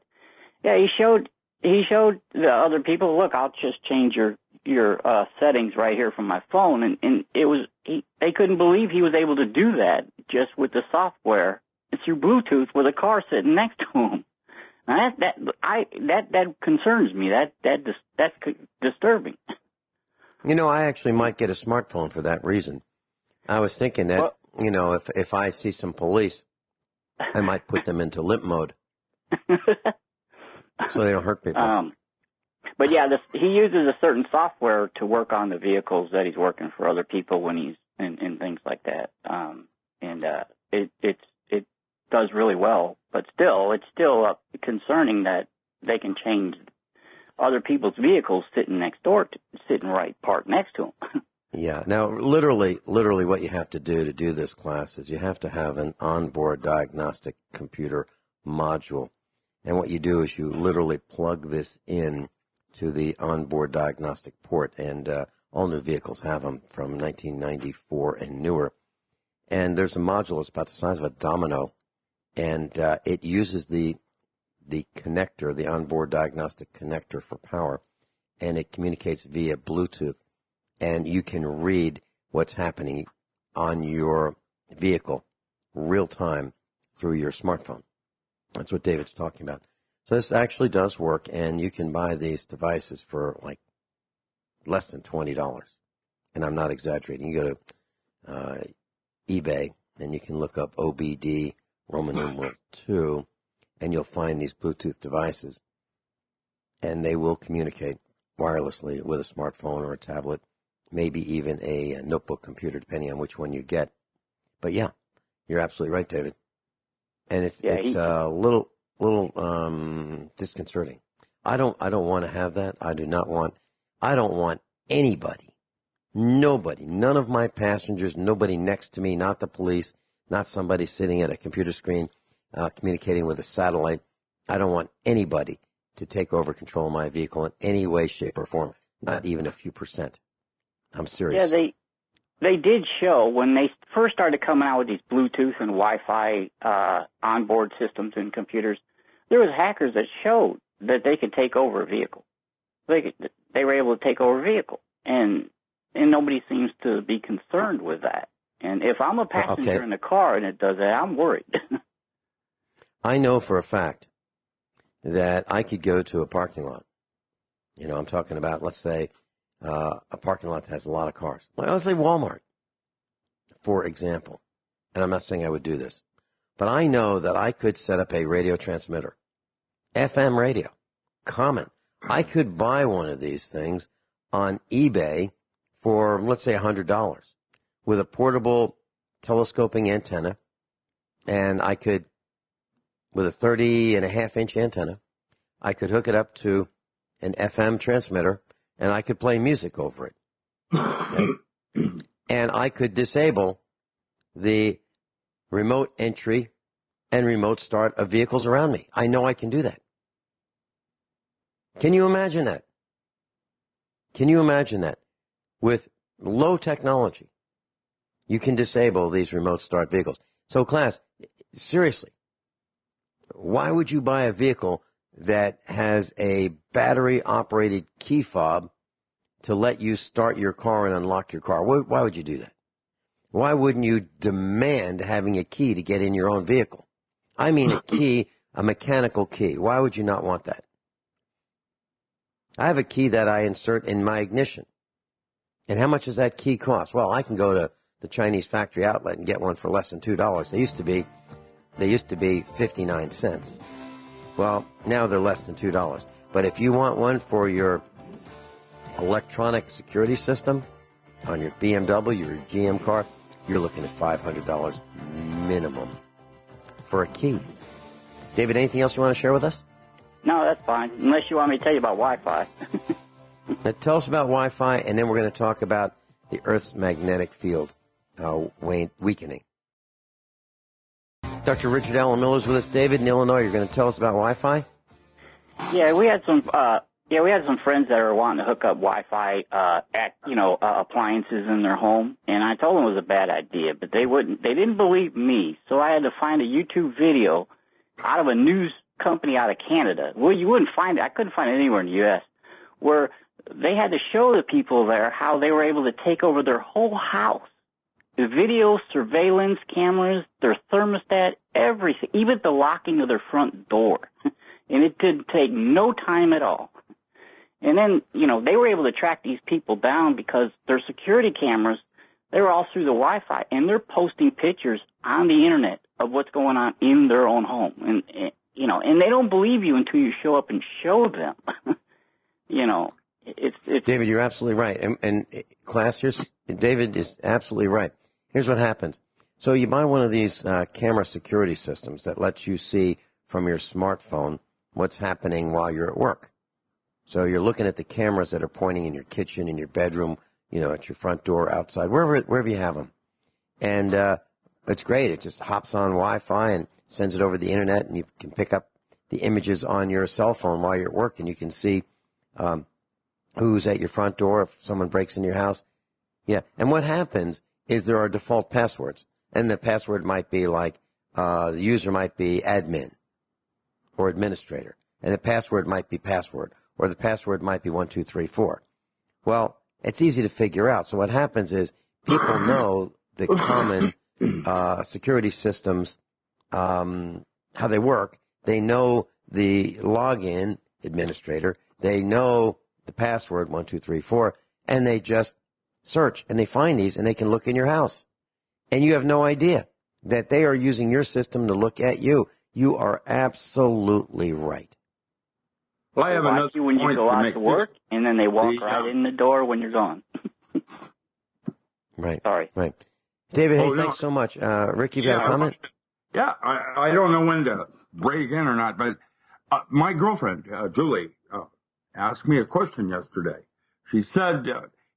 yeah, he showed the other people, look, I'll just change your settings right here from my phone, and it was they couldn't believe he was able to do that just with the software through Bluetooth with a car sitting next to him. Now that concerns me. That's disturbing. I actually might get a smartphone for that reason. I was thinking that if I see some police, I might put them into limp mode so they don't hurt people. But yeah, he uses a certain software to work on the vehicles that he's working for other people when he's in things like that. It does really well, but it's still concerning that they can change other people's vehicles sitting right parked next to them. Yeah. Now, literally what you have to do this class is you have to have an onboard diagnostic computer module. And what you do is you literally plug this in to the onboard diagnostic port, and all new vehicles have them from 1994 and newer. And there's a module that's about the size of a domino, and it uses the connector, the onboard diagnostic connector for power, and it communicates via Bluetooth, and you can read what's happening on your vehicle real time through your smartphone. That's what David's talking about. So this actually does work, and you can buy these devices for like less than $20. And I'm not exaggerating. You go to eBay, and you can look up OBD Roman numeral 2, and you'll find these Bluetooth devices, and they will communicate wirelessly with a smartphone or a tablet, maybe even a notebook computer, depending on which one you get. But yeah, you're absolutely right, David. And it's a little disconcerting. I don't want to have that. I don't want anybody, nobody, none of my passengers, nobody next to me, not the police, not somebody sitting at a computer screen communicating with a satellite. I don't want anybody to take over control of my vehicle in any way, shape, or form, not even a few percent. I'm serious. Yeah, they did show when they first started coming out with these Bluetooth and Wi-Fi onboard systems and computers, there was hackers that showed that they could take over a vehicle. They were able to take over a vehicle, and nobody seems to be concerned with that. And if I'm a passenger in the car and it does that, I'm worried. I know for a fact that I could go to a parking lot. You know, I'm talking about, let's say, a parking lot that has a lot of cars. Let's say Walmart, for example. And I'm not saying I would do this. But I know that I could set up a radio transmitter, FM radio, common. I could buy one of these things on eBay for, let's say, $100 with a portable telescoping antenna. And I could, with a 30.5-inch antenna, I could hook it up to an FM transmitter, and I could play music over it. Okay? And I could disable the remote entry and remote start of vehicles around me. I know I can do that. Can you imagine that? Can you imagine that? With low technology, you can disable these remote start vehicles. So, class, seriously, why would you buy a vehicle that has a battery-operated key fob to let you start your car and unlock your car? Why would you do that? Why wouldn't you demand having a key to get in your own vehicle? I mean a key, a mechanical key. Why would you not want that? I have a key that I insert in my ignition. And how much does that key cost? Well, I can go to the Chinese factory outlet and get one for less than $2. They used to be 59 cents. Well, now they're less than $2. But if you want one for your electronic security system on your BMW, your GM car, you're looking at $500 minimum for a key. David, anything else you want to share with us? No, that's fine, unless you want me to tell you about Wi-Fi. Now, tell us about Wi-Fi, and then we're going to talk about the Earth's magnetic field weakening. Dr. Richard Allen Miller is with us. David, in Illinois, you're going to tell us about Wi-Fi? Yeah, we had some friends that were wanting to hook up Wi-Fi, appliances in their home, and I told them it was a bad idea, but they didn't believe me, so I had to find a YouTube video out of a news company out of Canada. Well, you wouldn't find it. I couldn't find it anywhere in the U.S., where they had to show the people there how they were able to take over their whole house. The video, surveillance cameras, their thermostat, everything, even the locking of their front door. And it did take no time at all. And then, they were able to track these people down because their security cameras, they were all through the Wi-Fi, and they're posting pictures on the Internet of what's going on in their own home. And they don't believe you until you show up and show them. It's David, you're absolutely right. And class, David is absolutely right. Here's what happens. So you buy one of these camera security systems that lets you see from your smartphone what's happening while you're at work. So you're looking at the cameras that are pointing in your kitchen, in your bedroom, at your front door, outside, wherever you have them. And it's great. It just hops on Wi-Fi and sends it over the Internet, and you can pick up the images on your cell phone while you're at work, and you can see who's at your front door if someone breaks into your house. Yeah, and what happens is there are default passwords, and the password might be like the user might be admin or administrator, and the password might be password, or the password might be 1234. Well, it's easy to figure out. So what happens is people know the common security systems, how they work. They know the login administrator. They know the password 1234, and they just search and they find these, and they can look in your house, and you have no idea that they are using your system to look at you. You are absolutely right. Well, I have another you when you go out to work, and then they walk right in the door when you're gone. Right. Sorry. Right. David, hey, thanks so much. Rick, you've got a comment? Yeah, I don't know when to break in or not, but my girlfriend, Julie, asked me a question yesterday. She said,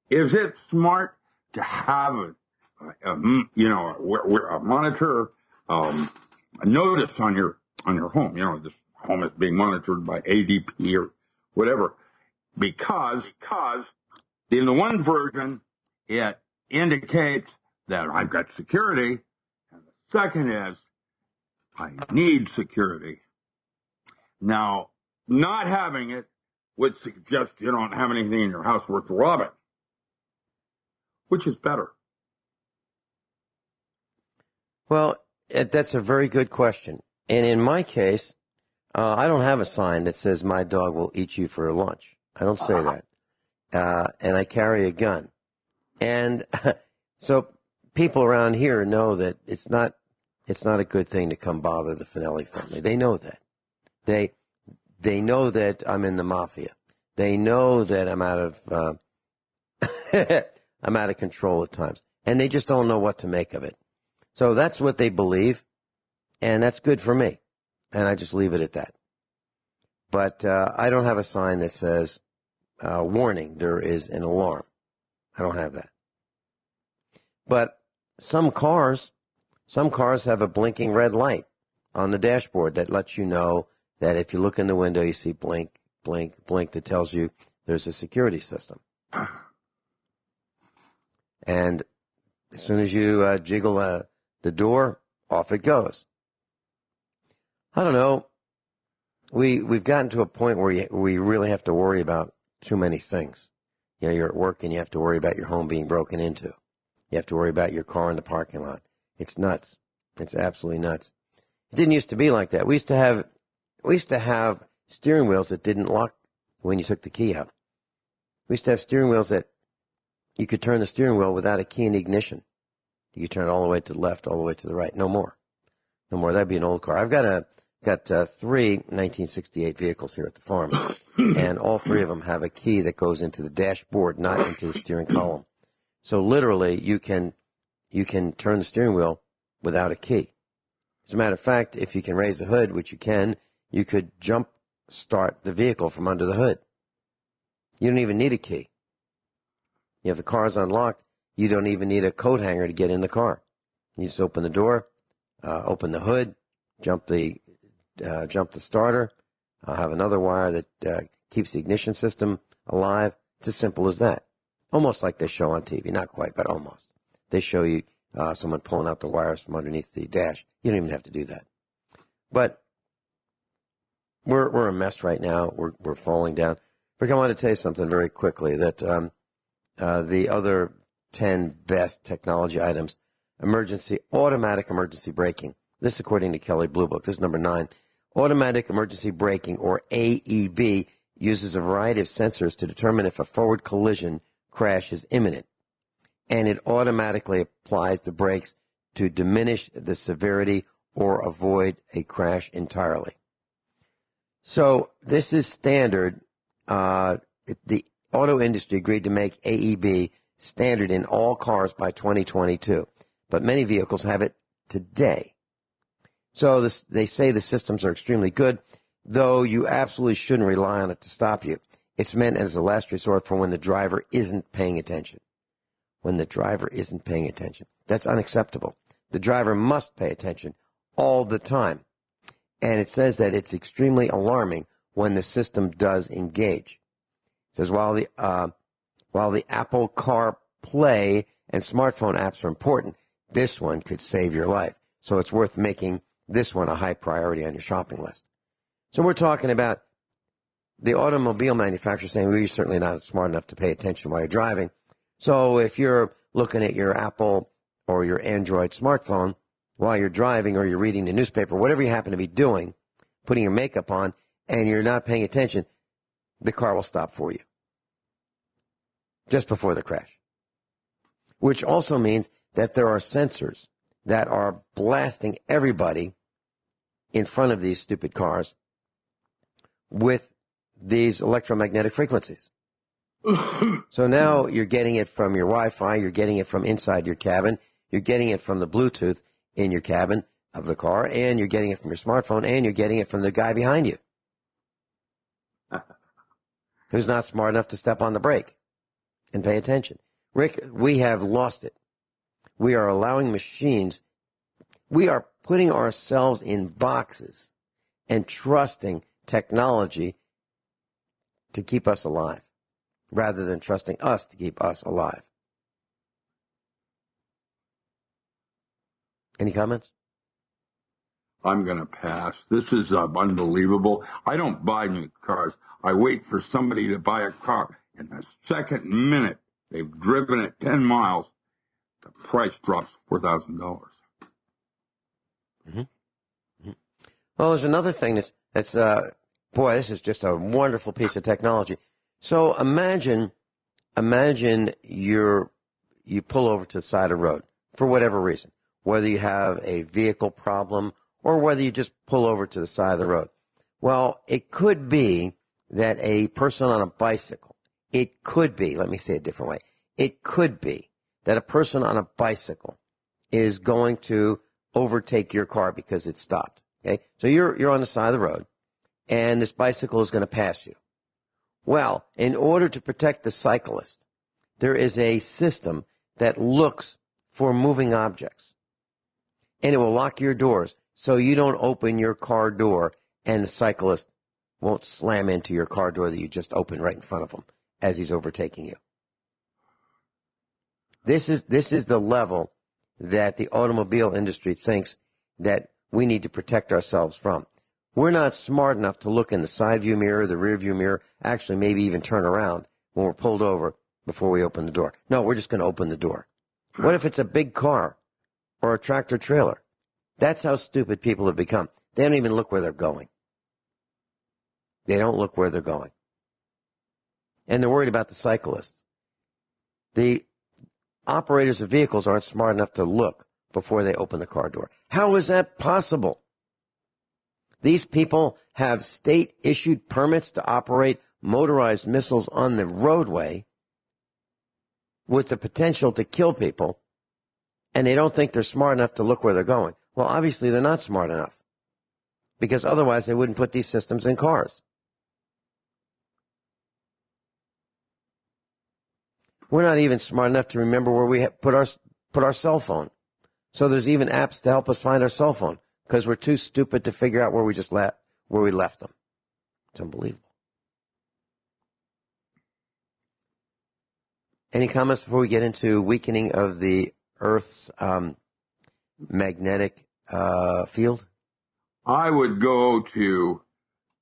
is it smart to have a monitor, a notice on your home? You know, this home is being monitored by ADP or whatever, because in the one version it indicates that I've got security, and the second is I need security. Now, not having it would suggest you don't have anything in your house worth robbing. Which is better? Well, that's a very good question. And in my case, I don't have a sign that says my dog will eat you for lunch. I don't say that. And I carry a gun. And so people around here know that it's not a good thing to come bother the Finelli family. They know that. They know that I'm in the mafia. They know that I'm out of I'm out of control at times, and they just don't know what to make of it. So that's what they believe, and that's good for me, and I just leave it at that. But I don't have a sign that says, warning, there is an alarm. I don't have that. But some cars have a blinking red light on the dashboard that lets you know that if you look in the window, you see blink, blink, blink, that tells you there's a security system. And as soon as you jiggle the door, off it goes. I don't know. We've gotten to a point where we really have to worry about too many things. You know, you're at work and you have to worry about your home being broken into. You have to worry about your car in the parking lot. It's nuts. It's absolutely nuts. It didn't used to be like that. We used to have steering wheels that didn't lock when you took the key out. We used to have steering wheels that you could turn the steering wheel without a key in the ignition. You could turn it all the way to the left, all the way to the right. No more. No more. That'd be an old car. I've got three 1968 vehicles here at the farm, and all three of them have a key that goes into the dashboard, not into the steering column. So literally, you can turn the steering wheel without a key. As a matter of fact, if you can raise the hood, which you can, you could jump start the vehicle from under the hood. You don't even need a key. If the car is unlocked, you don't even need a coat hanger to get in the car. You just open the door, open the hood, jump the starter, have another wire that keeps the ignition system alive. It's as simple as that. Almost like they show on TV. Not quite, but almost. They show you someone pulling out the wires from underneath the dash. You don't even have to do that. But we're a mess right now. We're falling down. Rick, I want to tell you something very quickly, that the other 10 best technology items, automatic emergency braking. This according to Kelly Blue Book. This is number 9. Automatic emergency braking, or AEB, uses a variety of sensors to determine if a forward collision crash is imminent, and it automatically applies the brakes to diminish the severity or avoid a crash entirely. So this is standard. The auto industry agreed to make AEB standard in all cars by 2022, but many vehicles have it today. So they say the systems are extremely good, though you absolutely shouldn't rely on it to stop you. It's meant as a last resort for when the driver isn't paying attention. When the driver isn't paying attention. That's unacceptable. The driver must pay attention all the time. And it says that it's extremely alarming when the system does engage. It says while the Apple CarPlay and smartphone apps are important, this one could save your life. So it's worth making this one a high priority on your shopping list. So we're talking about the automobile manufacturer saying, well, you're certainly not smart enough to pay attention while you're driving. So if you're looking at your Apple or your Android smartphone while you're driving, or you're reading the newspaper, whatever you happen to be doing, putting your makeup on, and you're not paying attention, the car will stop for you just before the crash. Which also means that there are sensors that are blasting everybody in front of these stupid cars with these electromagnetic frequencies. So now you're getting it from your Wi-Fi, you're getting it from inside your cabin, you're getting it from the Bluetooth in your cabin of the car, and you're getting it from your smartphone, and you're getting it from the guy behind you who's not smart enough to step on the brake and pay attention. Rick, we have lost it. We are allowing machines, we are putting ourselves in boxes and trusting technology to keep us alive, rather than trusting us to keep us alive. Any comments? I'm going to pass. This is unbelievable. I don't buy new cars. I wait for somebody to buy a car. In the second minute they've driven it 10 miles, the price drops $4,000. Mm-hmm. Mm-hmm. Well, there's another thing that's boy, this is just a wonderful piece of technology. So imagine you pull over to the side of the road for whatever reason, whether you have a vehicle problem or whether you just pull over to the side of the road. Well, it could be that a person on a bicycle, it could be, let me say it a different way, it could be that a person on a bicycle is going to overtake your car because it stopped. Okay, so you're on the side of the road, and this bicycle is going to pass you. Well, in order to protect the cyclist, there is a system that looks for moving objects, and it will lock your doors so you don't open your car door and the cyclist won't slam into your car door that you just opened right in front of him as he's overtaking you. This is the level that the automobile industry thinks that we need to protect ourselves from. We're not smart enough to look in the side view mirror, the rear view mirror, actually maybe even turn around when we're pulled over before we open the door. No, we're just going to open the door. What if it's a big car or a tractor trailer? That's how stupid people have become. They don't even look where they're going. They don't look where they're going. And they're worried about the cyclists. The operators of vehicles aren't smart enough to look before they open the car door. How is that possible? These people have state-issued permits to operate motorized missiles on the roadway with the potential to kill people, and they don't think they're smart enough to look where they're going. Well, obviously they're not smart enough, because otherwise they wouldn't put these systems in cars. We're not even smart enough to remember where we put our cell phone. So there's even apps to help us find our cell phone, because we're too stupid to figure out where we left them. It's unbelievable. Any comments before we get into weakening of the Earth's magnetic field? I would go to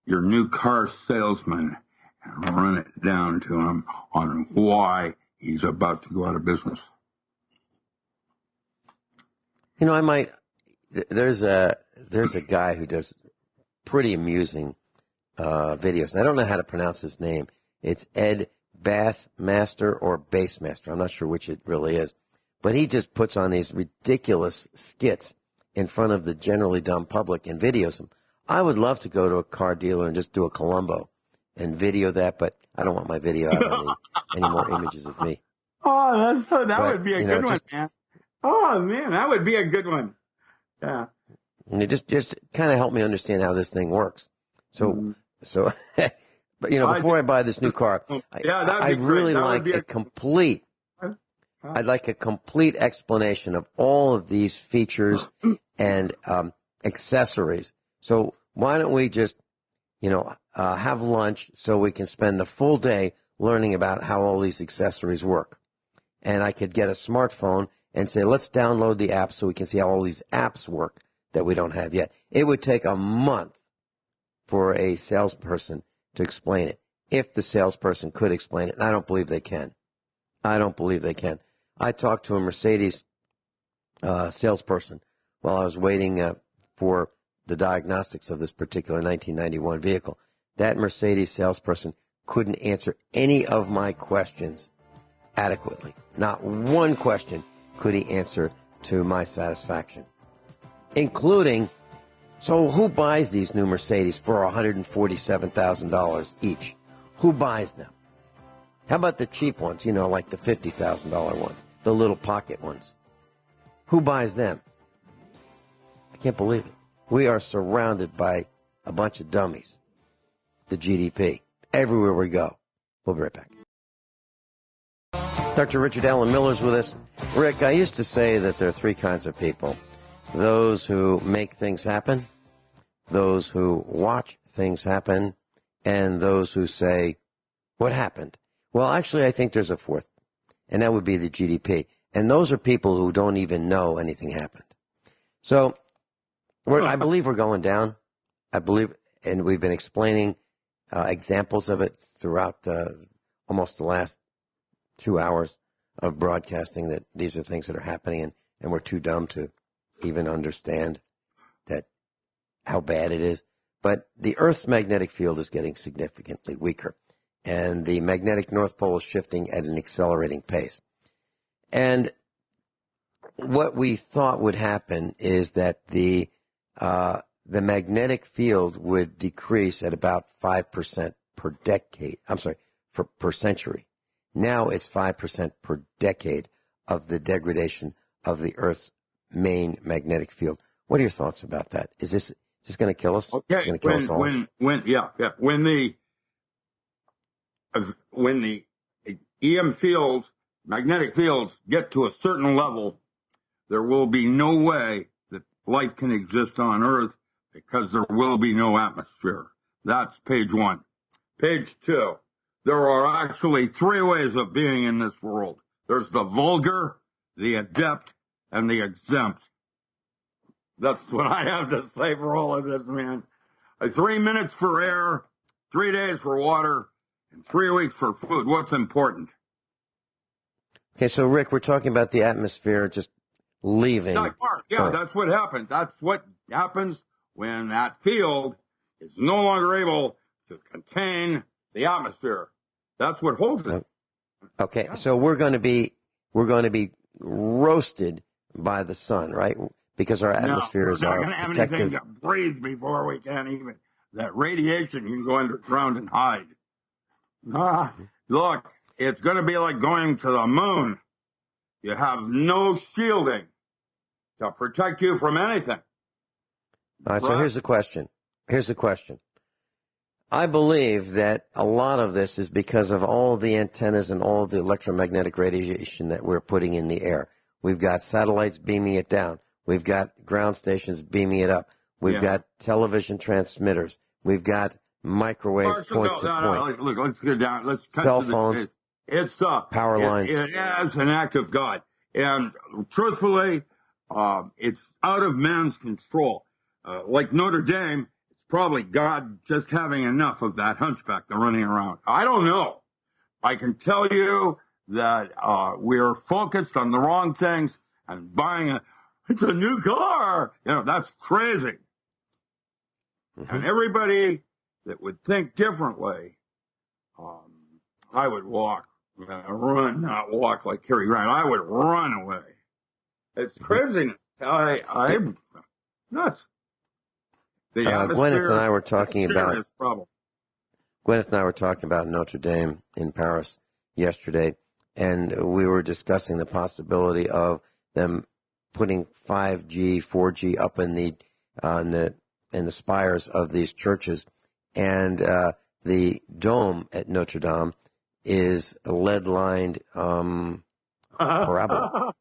your new car salesman and run it down to him on why he's about to go out of business. You know, there's a guy who does pretty amusing videos, and I don't know how to pronounce his name. It's Ed Bassmaster or Bassmaster. I'm not sure which it really is. But he just puts on these ridiculous skits in front of the generally dumb public and videos them. I would love to go to a car dealer and just do a Columbo and video that, but I don't want my video out on any more images of me. Oh, that would be a good one, man. Oh, man, that would be a good one. Yeah. And it just kind of helped me understand how this thing works. So, but before I buy this new car, I'd really like a complete explanation of all of these features and accessories. So why don't we just, have lunch so we can spend the full day learning about how all these accessories work. And I could get a smartphone and say, let's download the app so we can see how all these apps work that we don't have yet. It would take a month for a salesperson to explain it, if the salesperson could explain it. And I don't believe they can. I don't believe they can. I talked to a Mercedes salesperson while I was waiting for the diagnostics of this particular 1991 vehicle. That Mercedes salesperson couldn't answer any of my questions adequately. Not one question could he answer to my satisfaction, including, so who buys these new Mercedes for $147,000 each? Who buys them? How about the cheap ones, like the $50,000 ones, the little pocket ones? Who buys them? I can't believe it. We are surrounded by a bunch of dummies. The GDP. Everywhere we go. We'll be right back. Dr. Richard Allen Miller's with us. Rick, I used to say that there are three kinds of people. Those who make things happen, those who watch things happen, and those who say, what happened? Well, actually, I think there's a fourth, and that would be the GDP. And those are people who don't even know anything happened. So I believe we're going down. I believe, and we've been explaining examples of it throughout almost the last 2 hours of broadcasting, that these are things that are happening, and we're too dumb to even understand that how bad it is. But the Earth's magnetic field is getting significantly weaker, and the magnetic North Pole is shifting at an accelerating pace. And what we thought would happen is that the magnetic field would decrease at about 5% per decade. I'm sorry, per century. Now it's 5% per decade of the degradation of the Earth's main magnetic field. What are your thoughts about that? Is this going to kill us? Okay, it's going to kill us all? When the EM fields, magnetic fields, get to a certain level, there will be no way that life can exist on Earth, because there will be no atmosphere. That's page 1. Page 2. There are actually 3 ways of being in this world. There's the vulgar, the adept, and the exempt. That's what I have to say for all of this, man. 3 minutes for air, 3 days for water, and 3 weeks for food. What's important? Okay, so Rick, we're talking about the atmosphere just leaving. Yeah, that's what happens. That's what happens when that field is no longer able to contain the atmosphere. That's what holds it. Okay, so we're going to be roasted by the sun, right? Because our atmosphere is our protective. We're not going to have anything to breathe before we can even. That radiation, you can go underground and hide. Look, it's going to be like going to the moon. You have no shielding to protect you from anything. All right, so here's the question. I believe that a lot of this is because of all the antennas and all the electromagnetic radiation that we're putting in the air. We've got satellites beaming it down. We've got ground stations beaming it up. We've got television transmitters. We've got microwave point-to-point. Look, let's get down. Let's cut cell to the phones, it's power lines. It is an act of God. And truthfully, it's out of man's control. Like Notre Dame, it's probably God just having enough of that hunchback that's running around. I don't know. I can tell you that we're focused on the wrong things and buying it's a new car. That's crazy. Mm-hmm. And everybody that would think differently, I would run, not walk like Cary Grant. I would run away. It's craziness. I'm nuts. Gwyneth and I were talking about Notre Dame in Paris yesterday, and we were discussing the possibility of them putting 5G, 4G up in the spires of these churches, and the dome at Notre Dame is a lead-lined parabola.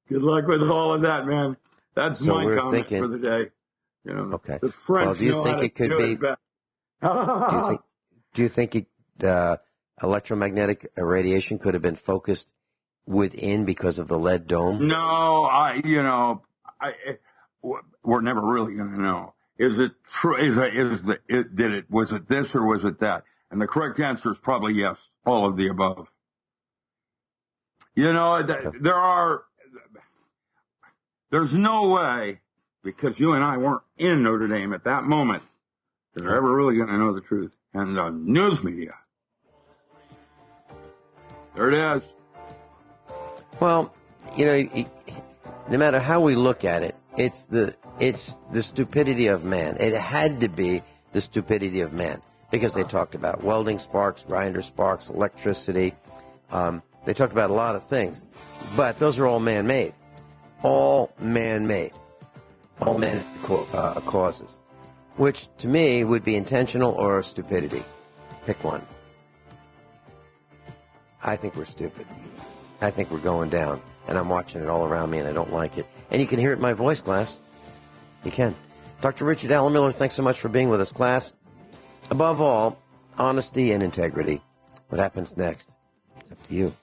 Good luck with all of that, man. That's my comment for the day. Okay. Well, do you think it could be? Do you think electromagnetic radiation could have been focused within because of the lead dome? No, we're never really going to know. Is it true? Was it this or was it that? And the correct answer is probably yes, all of the above. There's no way, because you and I weren't in Notre Dame at that moment, that they're ever really going to know the truth. And the news media. There it is. Well, no matter how we look at it, it's the stupidity of man. It had to be the stupidity of man because they talked about welding sparks, grinder sparks, electricity. They talked about a lot of things, but those are all man-made. All man-made. All man causes, which to me would be intentional or stupidity. Pick one. I think we're stupid. I think we're going down, and I'm watching it all around me, and I don't like it. And you can hear it in my voice, class. You can. Dr. Richard Allen Miller, thanks so much for being with us, class. Above all, honesty and integrity. What happens next? It's up to you.